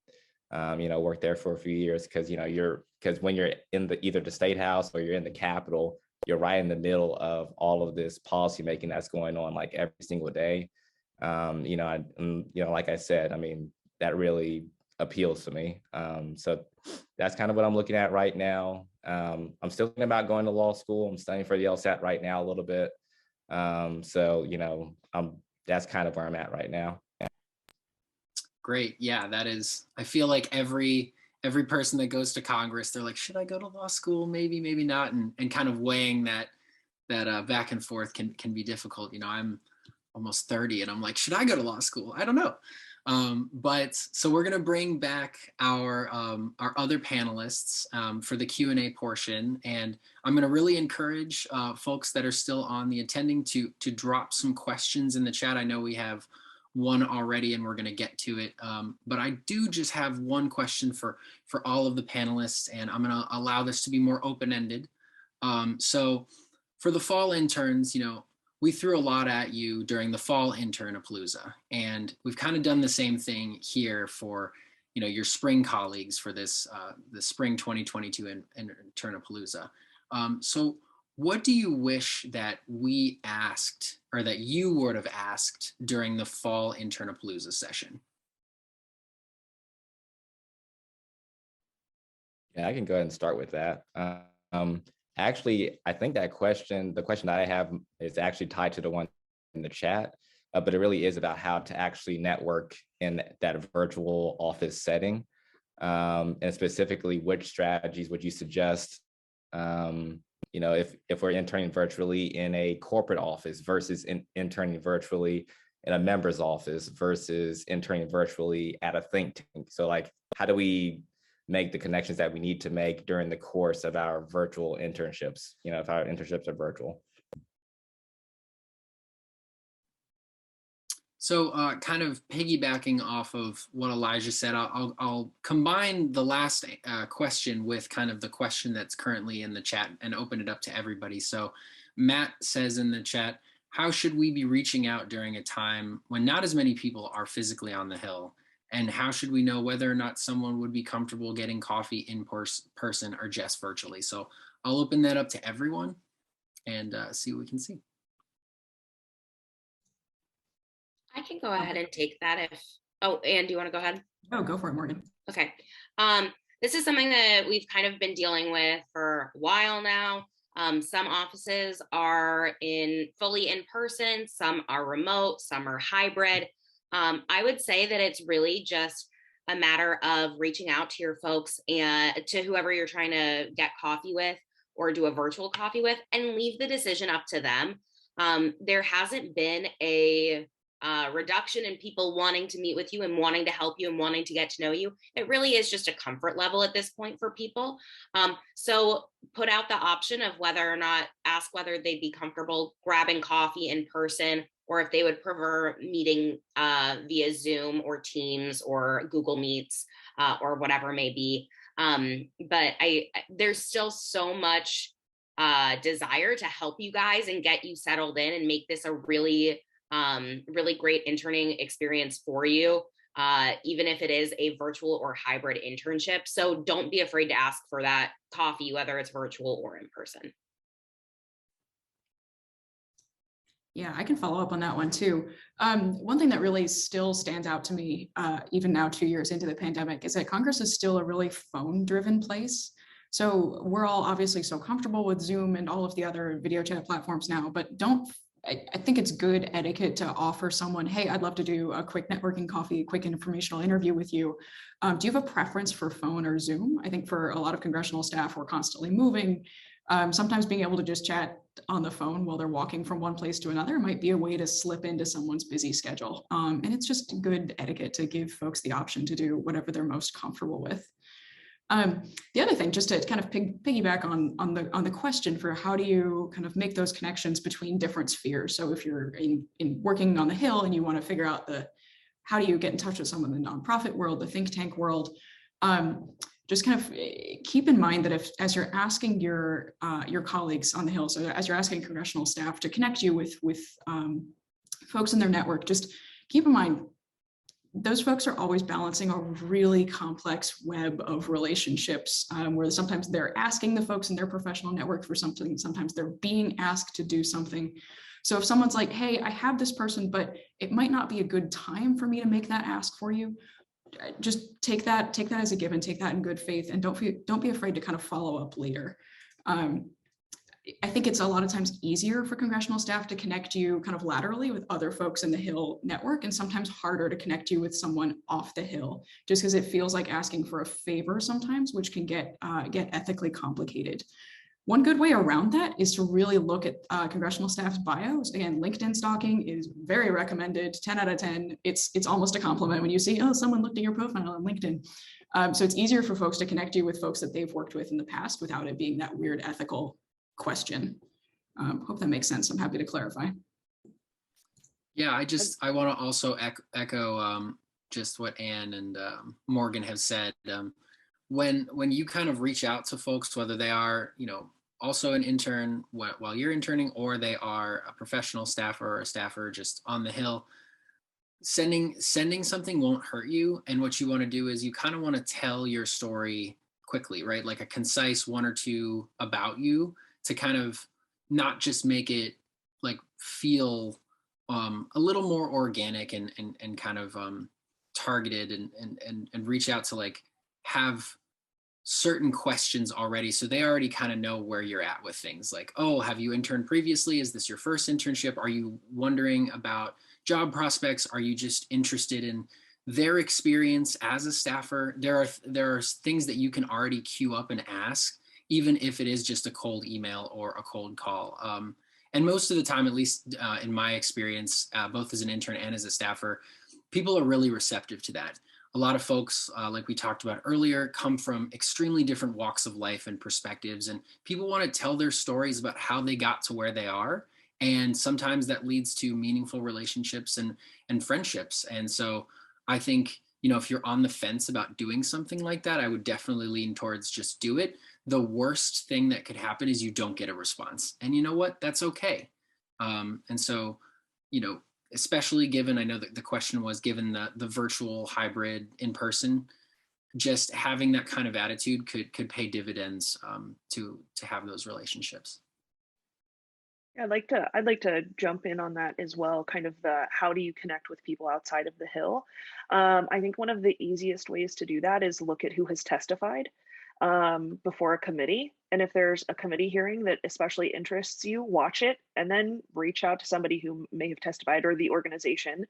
Work there for a few years because because when you're in either the state house or you're in the Capitol, you're right in the middle of all of this policy making that's going on like every single day. Like I said, I mean, that really appeals to me. So that's kind of what I'm looking at right now. I'm still thinking about going to law school. I'm studying for the LSAT right now a little bit. That's kind of where I'm at right now. Great. Yeah, that is, I feel like every person that goes to Congress, they're like, should I go to law school? Maybe, maybe not. And kind of weighing that back and forth can be difficult. I'm almost 30 and I'm like, should I go to law school? I don't know. But so we're going to bring back our other panelists for the Q&A portion. And I'm going to really encourage folks that are still on the attending to drop some questions in the chat. I know we have one already and we're going to get to it. But I do just have one question for all of the panelists, and I'm going to allow this to be more open-ended. So for the fall interns, we threw a lot at you during the fall Internapalooza, and we've kind of done the same thing here for, your spring colleagues for this, the spring 2022 Internapalooza. So what do you wish that we asked or that you would have asked during the fall Internapalooza session? Yeah, I can go ahead and start with that. Actually, I think the question that I have is actually tied to the one in the chat, but it really is about how to actually network in that virtual office setting. And specifically, which strategies would you suggest, if we're interning virtually in a corporate office versus interning virtually in a member's office versus interning virtually at a think tank? So like, how do we make the connections that we need to make during the course of our virtual internships, if our internships are virtual? So kind of piggybacking off of what Elijah said, I'll combine the last question with kind of the question that's currently in the chat and open it up to everybody. So Matt says in the chat, how should we be reaching out during a time when not as many people are physically on the Hill? And how should we know whether or not someone would be comfortable getting coffee in person or just virtually? So I'll open that up to everyone and see what we can see. I can go ahead and take that if, oh, Anne, do you want to go ahead? Oh, go for it, Morgan. Okay. This is something that we've kind of been dealing with for a while now. Some offices are fully in person, some are remote, some are hybrid. I would say that it's really just a matter of reaching out to your folks and to whoever you're trying to get coffee with or do a virtual coffee with, and leave the decision up to them. There hasn't been a reduction in people wanting to meet with you and wanting to help you and wanting to get to know you. It really is just a comfort level at this point for people. So put out the option of ask whether they'd be comfortable grabbing coffee in person, or if they would prefer meeting via Zoom or Teams or Google Meets or whatever it may be. But there's still so much desire to help you guys and get you settled in and make this a really great interning experience for you, even if it is a virtual or hybrid internship. So don't be afraid to ask for that coffee, whether it's virtual or in person. Yeah, I can follow up on that one too. One thing that really still stands out to me, even now 2 years into the pandemic, is that Congress is still a really phone-driven place. So we're all obviously so comfortable with Zoom and all of the other video chat platforms now, but I think it's good etiquette to offer someone, hey, I'd love to do a quick networking coffee, a quick informational interview with you. Do you have a preference for phone or Zoom? I think for a lot of congressional staff, we're constantly moving. Sometimes being able to just chat on the phone while they're walking from one place to another might be a way to slip into someone's busy schedule. And it's just good etiquette to give folks the option to do whatever they're most comfortable with. The other thing, just to kind of piggyback on the question for how do you kind of make those connections between different spheres. So if you're in working on the Hill and you want to figure out how do you get in touch with someone in the nonprofit world, the think tank world, just kind of keep in mind that as you're asking your colleagues on the Hill, so as you're asking congressional staff to connect you with folks in their network, just keep in mind those folks are always balancing a really complex web of relationships where sometimes they're asking the folks in their professional network for something, sometimes they're being asked to do something. So if someone's like, hey, I have this person, but it might not be a good time for me to make that ask for you, just take that as a given, take that in good faith, and don't be afraid to kind of follow up later. I think it's a lot of times easier for congressional staff to connect you kind of laterally with other folks in the Hill network, and sometimes harder to connect you with someone off the Hill, just because it feels like asking for a favor sometimes, which can get ethically complicated. One good way around that is to really look at congressional staff's bios. Again, LinkedIn stalking is very recommended, 10 out of 10. It's almost a compliment when you see, oh, someone looked at your profile on LinkedIn. So it's easier for folks to connect you with folks that they've worked with in the past without it being that weird ethical question. Hope that makes sense. I'm happy to clarify. Yeah, I want to also echo just what Anne and Morgan have said. When you kind of reach out to folks, whether they are, also an intern while you're interning, or they are a professional staffer or a staffer just on the Hill, sending something won't hurt you. And what you want to do is you kind of want to tell your story quickly, right? Like a concise one or two about you, to kind of not just make it like feel a little more organic and kind of targeted and reach out to like have certain questions already, so they already kind of know where you're at with things. Like, oh, have you interned previously? Is this your first internship? Are you wondering about job prospects? Are you just interested in their experience as a staffer? There are things that you can already queue up and ask, even if it is just a cold email or a cold call. And most of the time, at least in my experience, both as an intern and as a staffer, people are really receptive to that. A lot of folks, like we talked about earlier, come from extremely different walks of life and perspectives, and people want to tell their stories about how they got to where they are. And sometimes that leads to meaningful relationships and friendships. And so I think, if you're on the fence about doing something like that, I would definitely lean towards just do it. The worst thing that could happen is you don't get a response. And you know what? That's okay. And so, especially given, I know that the question was given the virtual hybrid in person, just having that kind of attitude could pay dividends to have those relationships. I'd like to jump in on that as well, kind of how do you connect with people outside of the Hill? I think one of the easiest ways to do that is look at who has testified before a committee. And if there's a committee hearing that especially interests you, watch it and then reach out to somebody who may have testified or the organization,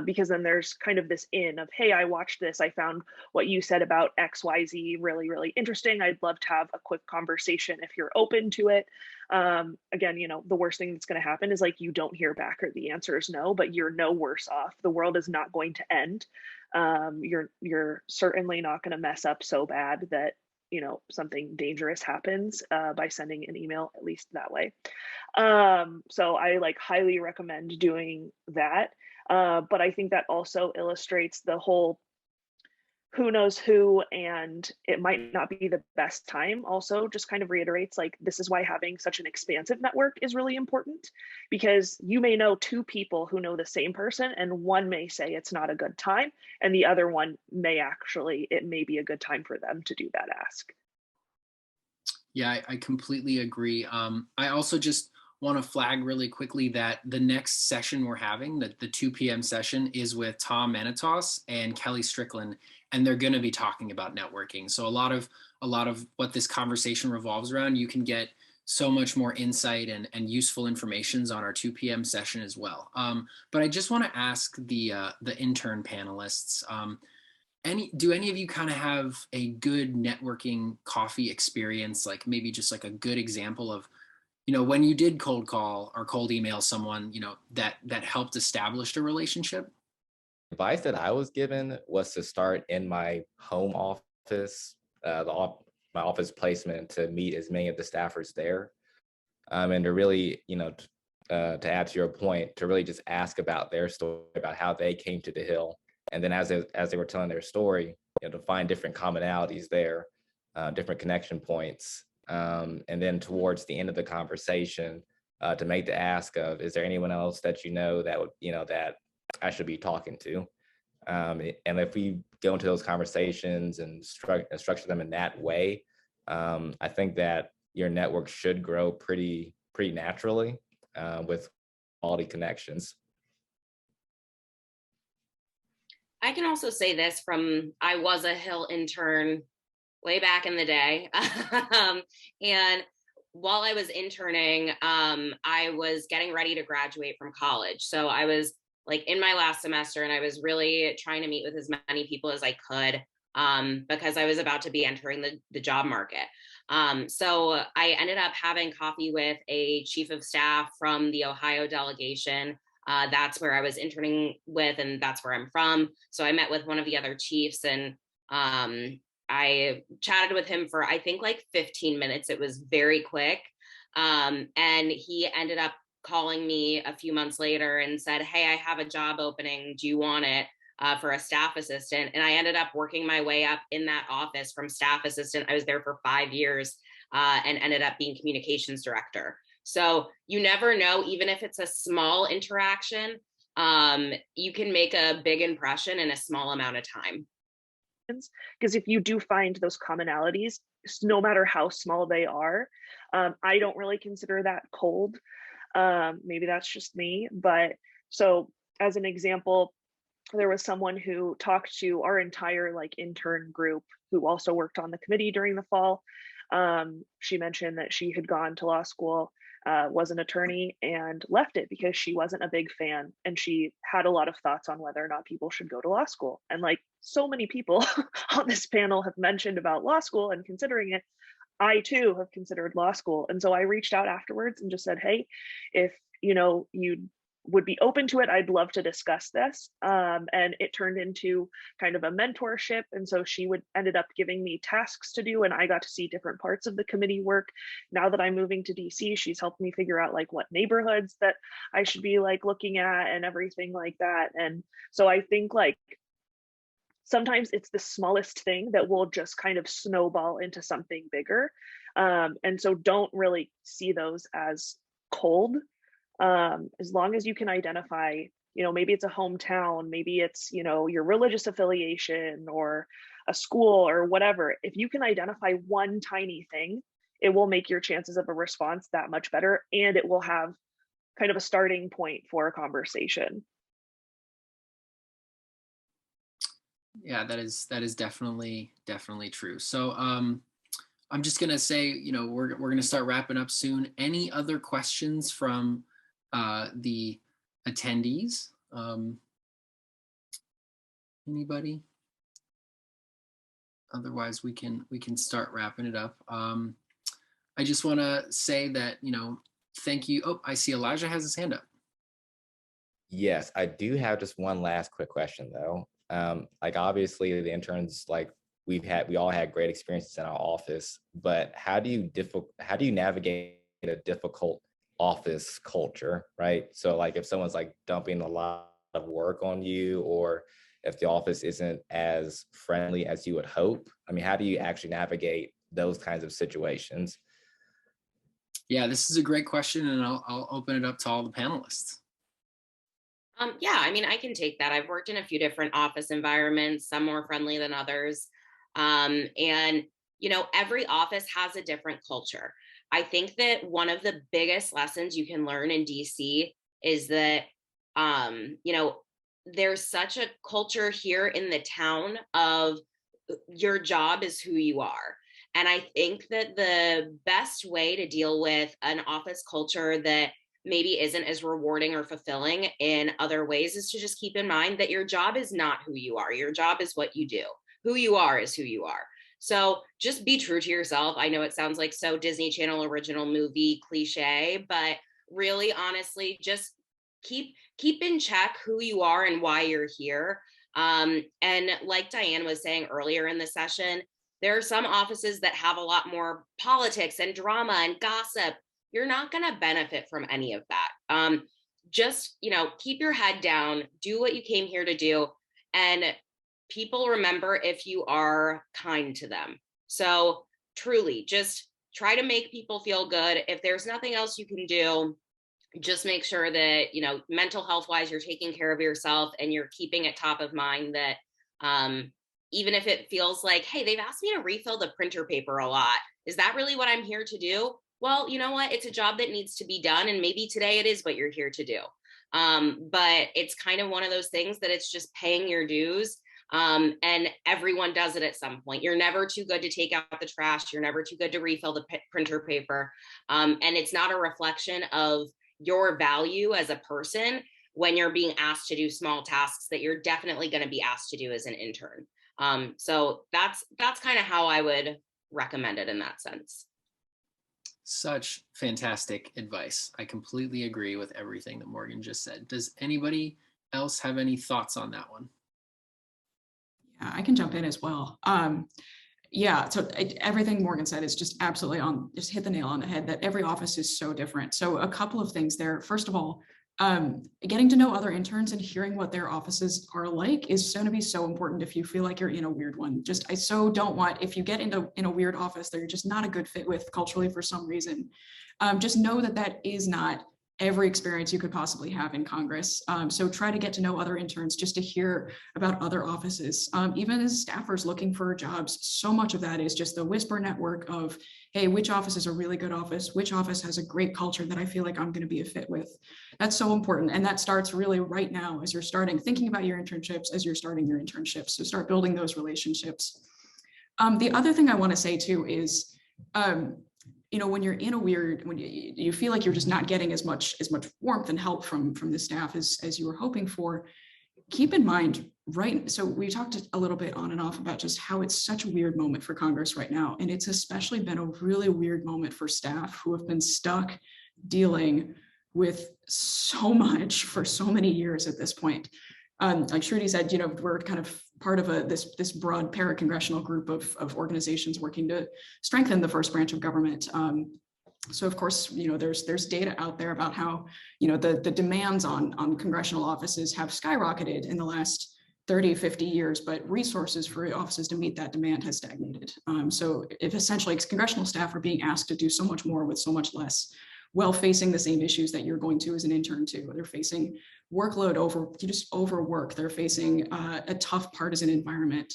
because then there's kind of this in of, hey, I watched this. I found what you said about XYZ really, really interesting. I'd love to have a quick conversation if you're open to it. Again, the worst thing that's going to happen is like you don't hear back or the answer is no, but you're no worse off. The world is not going to end. You're certainly not going to mess up so bad that something dangerous happens by sending an email, at least that way. So I highly recommend doing that. But I think that also illustrates the whole who knows who, and it might not be the best time. Also just kind of reiterates this is why having such an expansive network is really important, because you may know two people who know the same person and one may say it's not a good time and the other one may it may be a good time for them to do that ask. Yeah, I completely agree. I also just want to flag really quickly that the next session we're having, the 2 p.m. session, is with Tom Manitos and Kelly Strickland, and they're going to be talking about networking. So a lot of what this conversation revolves around, you can get so much more insight and useful information on our 2 p.m. session as well. But I just want to ask the intern panelists, do any of you kind of have a good networking coffee experience, like maybe just like a good example of, when you did cold call or cold email someone, that helped establish a relationship? Advice that I was given was to start in my home office, my office placement, to meet as many of the staffers there. And to really, to add to your point, to really just ask about their story, about how they came to the Hill. And then as they were telling their story, to find different commonalities there, different connection points. And then towards the end of the conversation, to make the ask of, is there anyone else that that would, that I should be talking to? And if we go into those conversations and structure them in that way, I think that your network should grow pretty naturally with quality connections. I can also say this I was a Hill intern way back in the day. And while I was interning, I was getting ready to graduate from college. So I was like in my last semester, and I was really trying to meet with as many people as I could, because I was about to be entering the job market. So I ended up having coffee with a chief of staff from the Ohio delegation. That's where I was interning with, and that's where I'm from. So I met with one of the other chiefs, and I chatted with him for, I think, like 15 minutes. It was very quick. And he ended up calling me a few months later and said, "Hey, I have a job opening. Do you want it?" For a staff assistant. And I ended up working my way up in that office from staff assistant. I was there for 5 years, and ended up being communications director. So you never know, even if it's a small interaction, you can make a big impression in a small amount of time. Because if you do find those commonalities, no matter how small they are, I don't really consider that cold. Maybe that's just me, but so as an example, there was someone who talked to our entire intern group who also worked on the committee during the fall. She mentioned that she had gone to law school, was an attorney, and left it because she wasn't a big fan, and she had a lot of thoughts on whether or not people should go to law school. And like so many people on this panel have mentioned about law school and considering it, I too have considered law school. And so I reached out afterwards and just said, "Hey, if you would be open to it, I'd love to discuss this." And it turned into kind of a mentorship. And so she ended up giving me tasks to do, and I got to see different parts of the committee work. Now that I'm moving to DC, she's helped me figure out what neighborhoods that I should be looking at and everything like that. And so I think sometimes it's the smallest thing that will just kind of snowball into something bigger. And so don't really see those as cold. As long as you can identify, maybe it's a hometown, maybe it's, your religious affiliation or a school or whatever. If you can identify one tiny thing, it will make your chances of a response that much better. And it will have kind of a starting point for a conversation. Yeah, that is definitely true. So I'm just gonna say, we're gonna start wrapping up soon. Any other questions from the attendees? Anybody? Otherwise, we can start wrapping it up. I just want to say that, thank you. Oh, I see Elijah has his hand up. Yes, I do have just one last quick question though. Obviously the interns, we all had great experiences in our office, but how do you navigate a difficult office culture, right? So if someone's dumping a lot of work on you, or if the office isn't as friendly as you would hope, how do you actually navigate those kinds of situations? Yeah, this is a great question, and I'll open it up to all the panelists. Yeah, I can take that. I've worked in a few different office environments, some more friendly than others. And every office has a different culture. I think that one of the biggest lessons you can learn in DC is that, you know, there's such a culture here in the town of your job is who you are. And I think that the best way to deal with an office culture that maybe isn't as rewarding or fulfilling in other ways is to just keep in mind that your job is not who you are. Your job is what you do. Who you are is who you are. So just be true to yourself. I know it sounds like so Disney Channel original movie cliche, but really honestly, just keep in check who you are and why you're here. And like Diane was saying earlier in the session, there are some offices that have a lot more politics and drama and gossip. You're not going to benefit from any of that. Just, you know, keep your head down, do what you came here to do, and people remember if you are kind to them. So truly, just try to make people feel good. If there's nothing else you can do, just make sure that, you know, mental health wise, you're taking care of yourself and you're keeping it top of mind that even if it feels like, hey, they've asked me to refill the printer paper a lot. Is that really what I'm here to do? Well, you know what? It's a job that needs to be done. And maybe today it is what you're here to do. But it's kind of one of those things that it's just paying your dues. And everyone does it at some point. You're never too good to take out the trash. You're never too good to refill the printer paper. And it's not a reflection of your value as a person when you're being asked to do small tasks that you're definitely going to be asked to do as an intern. So that's kind of how I would recommend it in that sense. Such fantastic advice. I completely agree with everything that Morgan just said. Does anybody else have any thoughts on that one? Yeah, I can jump in as well. Yeah, so everything Morgan said is just absolutely just hit the nail on the head, that every office is so different. So a couple of things there. First of all, getting to know other interns and hearing what their offices are like is going to be so important if you feel like you're in a weird one. Just, I so don't want, if you get in a weird office that you're just not a good fit with culturally for some reason, just know that that is not every experience you could possibly have in Congress. So try to get to know other interns just to hear about other offices. Even as staffers looking for jobs, so much of that is just the whisper network of, hey, which office is a really good office? Which office has a great culture that I feel like I'm going to be a fit with? That's so important. And that starts really right now as you're thinking about your internships, as you're starting your internships. So start building those relationships. The other thing I want to say too is, you know, when you're in a weird, when you feel like you're just not getting as much warmth and help from the staff as you were hoping for, keep in mind, right? So we talked a little bit on and off about just how it's such a weird moment for Congress right now. And it's especially been a really weird moment for staff who have been stuck dealing with so much for so many years at this point. Like Shruti said, you know, we're kind of part of this broad para-congressional group of organizations working to strengthen the first branch of government. So of course, you know, there's data out there about how, you know, the demands on congressional offices have skyrocketed in the last 30, 50 years, but resources for offices to meet that demand has stagnated. So if essentially congressional staff are being asked to do so much more with so much less, while facing the same issues that you're going to as an intern too. They're facing workload overwork. They're facing a tough partisan environment.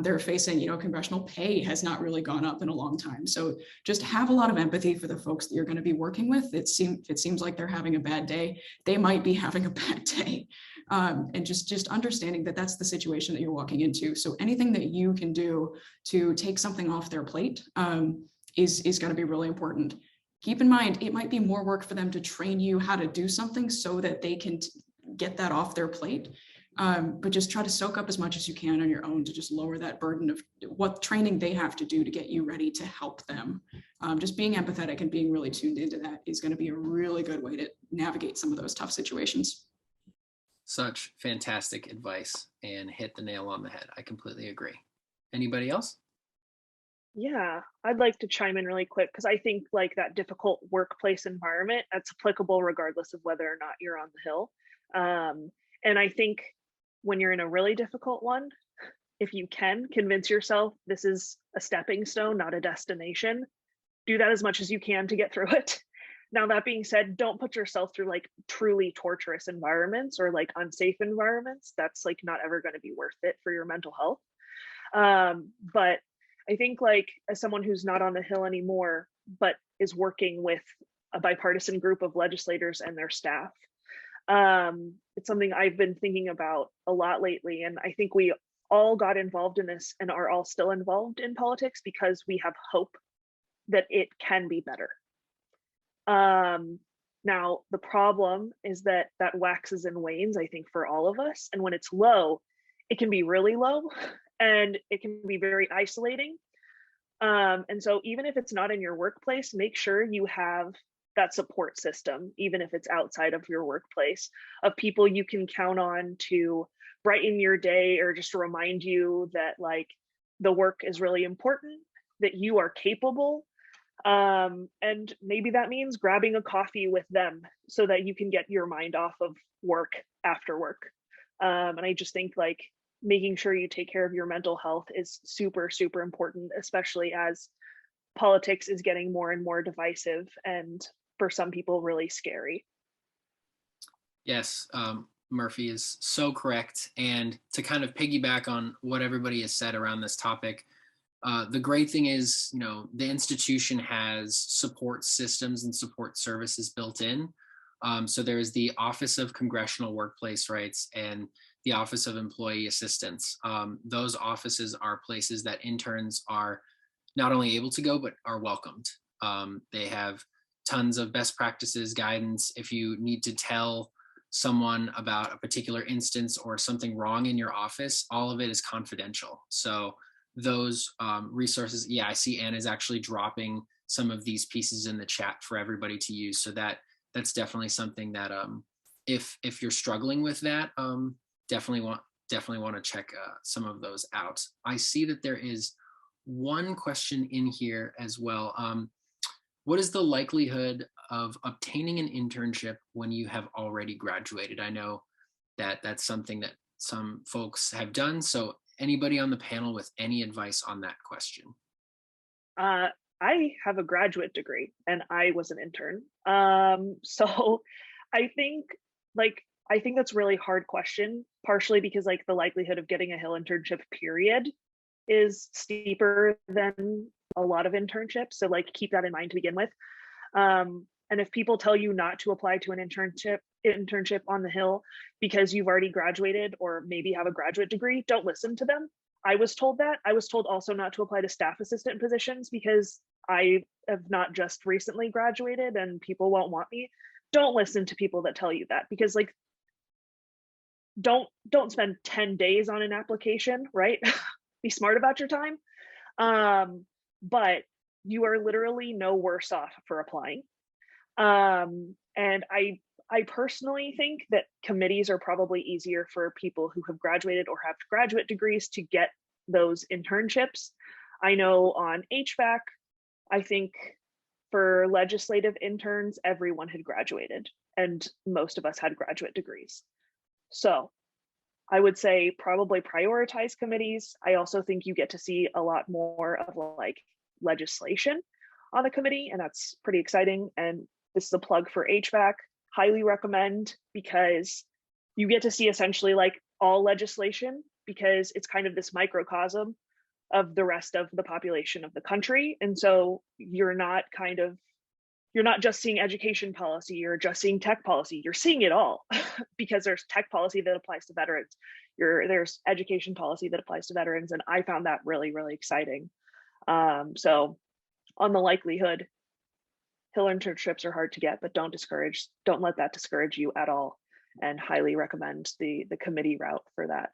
They're facing, you know, congressional pay has not really gone up in a long time. So just have a lot of empathy for the folks that you're going to be working with. It seems like they're having a bad day. They might be having a bad day. And just understanding that that's the situation that you're walking into. So anything that you can do to take something off their plate is going to be really important. Keep in mind, it might be more work for them to train you how to do something so that they can get that off their plate. But just try to soak up as much as you can on your own to just lower that burden of what training they have to do to get you ready to help them. Just being empathetic and being really tuned into that is going to be a really good way to navigate some of those tough situations. Such fantastic advice and hit the nail on the head. I completely agree. Anybody else? Yeah, I'd like to chime in really quick because I think like that difficult workplace environment, that's applicable regardless of whether or not you're on the Hill. And I think when you're in a really difficult one, if you can convince yourself this is a stepping stone, not a destination, do that as much as you can to get through it. Now, that being said, don't put yourself through like truly torturous environments or like unsafe environments. That's like not ever going to be worth it for your mental health. But I think like as someone who's not on the Hill anymore, but is working with a bipartisan group of legislators and their staff. It's something I've been thinking about a lot lately, and I think we all got involved in this and are all still involved in politics because we have hope that it can be better. Now, the problem is that that waxes and wanes, I think, for all of us. And when it's low, it can be really low and it can be very isolating. And so even if it's not in your workplace, make sure you have that support system, even if it's outside of your workplace, of people you can count on to brighten your day or just remind you that like the work is really important, that you are capable. And maybe that means grabbing a coffee with them so that you can get your mind off of work after work. And I just think like making sure you take care of your mental health is super, super important, especially as politics is getting more and more divisive and for some people really scary. Yes, Murphy is so correct. And to kind of piggyback on what everybody has said around this topic, the great thing is, you know, the institution has support systems and support services built in. So there's the Office of Congressional Workplace Rights and the Office of Employee Assistance. Those offices are places that interns are not only able to go, but are welcomed. They have tons of best practices, guidance. If you need to tell someone about a particular instance or something wrong in your office, all of it is confidential. So those resources, yeah, I see Anna's actually dropping some of these pieces in the chat for everybody to use. So that's definitely something that if you're struggling with that, definitely want to check some of those out. I see that there is one question in here as well. What is the likelihood of obtaining an internship when you have already graduated? I know that that's something that some folks have done. So anybody on the panel with any advice on that question? I have a graduate degree and I was an intern. So I think that's a really hard question, partially because like the likelihood of getting a Hill internship period is steeper than a lot of internships. So like keep that in mind to begin with. And if people tell you not to apply to an internship on the Hill because you've already graduated or maybe have a graduate degree, don't listen to them. I was told that. I was told also not to apply to staff assistant positions because I have not just recently graduated and people won't want me. Don't listen to people that tell you that, because like don't spend 10 days on an application, right? Be smart about your time. But you are literally no worse off for applying. And I personally think that committees are probably easier for people who have graduated or have graduate degrees to get those internships. I know on HVAC, I think for legislative interns, everyone had graduated and most of us had graduate degrees. So I would say probably prioritize committees. I also think you get to see a lot more of like legislation on the committee, and that's pretty exciting. And this is a plug for HVAC. Highly recommend, because you get to see essentially like all legislation, because it's kind of this microcosm of the rest of the population of the country. And so you're not just seeing education policy, you're just seeing tech policy, you're seeing it all because there's tech policy that applies to veterans. There's education policy that applies to veterans. And I found that really, really exciting. So on the likelihood, Hill internships are hard to get, but don't let that discourage you at all, and highly recommend the committee route for that.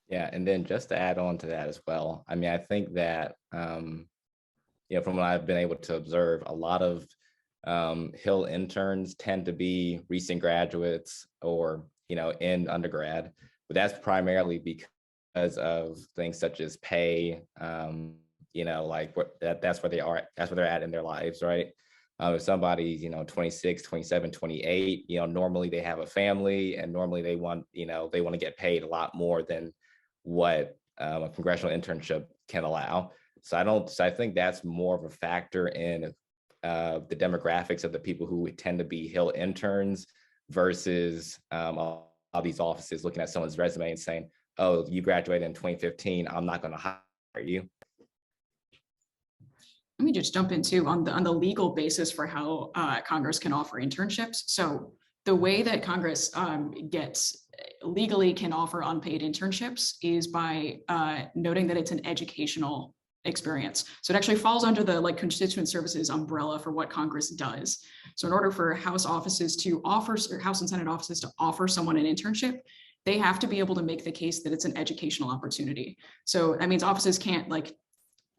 Yeah, and then just to add on to that as well, I mean, I think that, from what I've been able to observe, a lot of Hill interns tend to be recent graduates or, in undergrad, but that's primarily because of things such as pay, that's where they are, that's where they're at in their lives, right? If somebody's, 26, 27, 28, normally they have a family and normally they want to get paid a lot more than what a congressional internship can allow. So I think that's more of a factor in the demographics of the people who tend to be Hill interns versus all these offices looking at someone's resume and saying, oh, you graduated in 2015, I'm not going to hire you. let me just jump into on the legal basis for how Congress can offer internships. So the way that Congress legally can offer unpaid internships is by noting that it's an educational experience. So it actually falls under the constituent services umbrella for what Congress does. So in order for House offices to offer, or House and Senate offices to offer someone an internship, they have to be able to make the case that it's an educational opportunity. So that means offices can't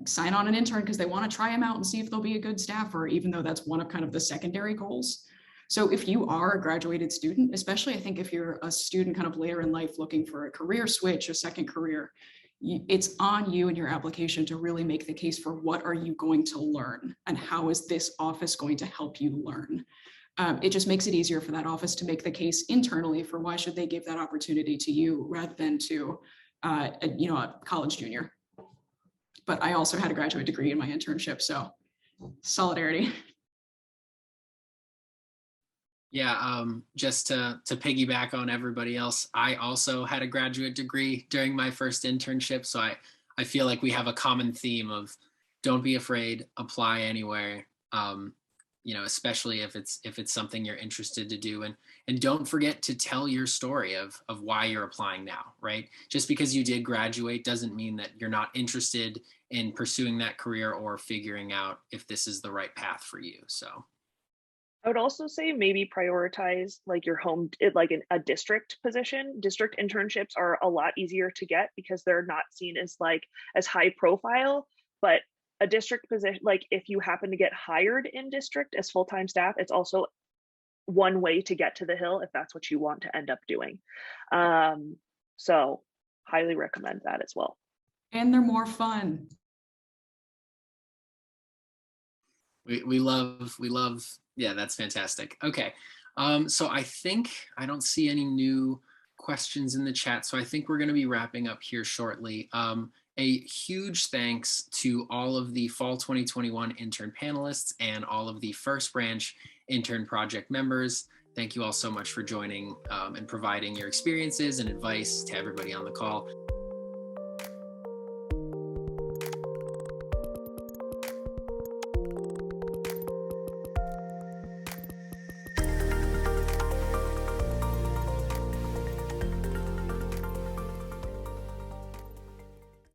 sign on an intern because they want to try them out and see if they'll be a good staffer, even though that's one of kind of the secondary goals. So if you are a graduated student, especially I think if you're a student kind of later in life looking for a career switch, a second career, it's on you and your application to really make the case for what are you going to learn and how is this office going to help you learn. It just makes it easier for that office to make the case internally for why should they give that opportunity to you rather than to a college junior. But I also had a graduate degree in my internship, so solidarity. Yeah, just to piggyback on everybody else, I also had a graduate degree during my first internship. So I feel like we have a common theme of don't be afraid, apply anywhere, especially if it's something you're interested to do. And don't forget to tell your story of why you're applying now, right? Just because you did graduate doesn't mean that you're not interested in pursuing that career or figuring out if this is the right path for you. So I would also say maybe prioritize your home, a district position. District internships are a lot easier to get because they're not seen as high profile, but a district position, if you happen to get hired in district as full-time staff, it's also one way to get to the Hill if that's what you want to end up doing. So highly recommend that as well. And they're more fun. We love, yeah, that's fantastic. Okay, so I think I don't see any new questions in the chat, so I think we're going to be wrapping up here shortly. A huge thanks to all of the Fall 2021 intern panelists and all of the First Branch Intern Project members. Thank you all so much for joining and providing your experiences and advice to everybody on the call.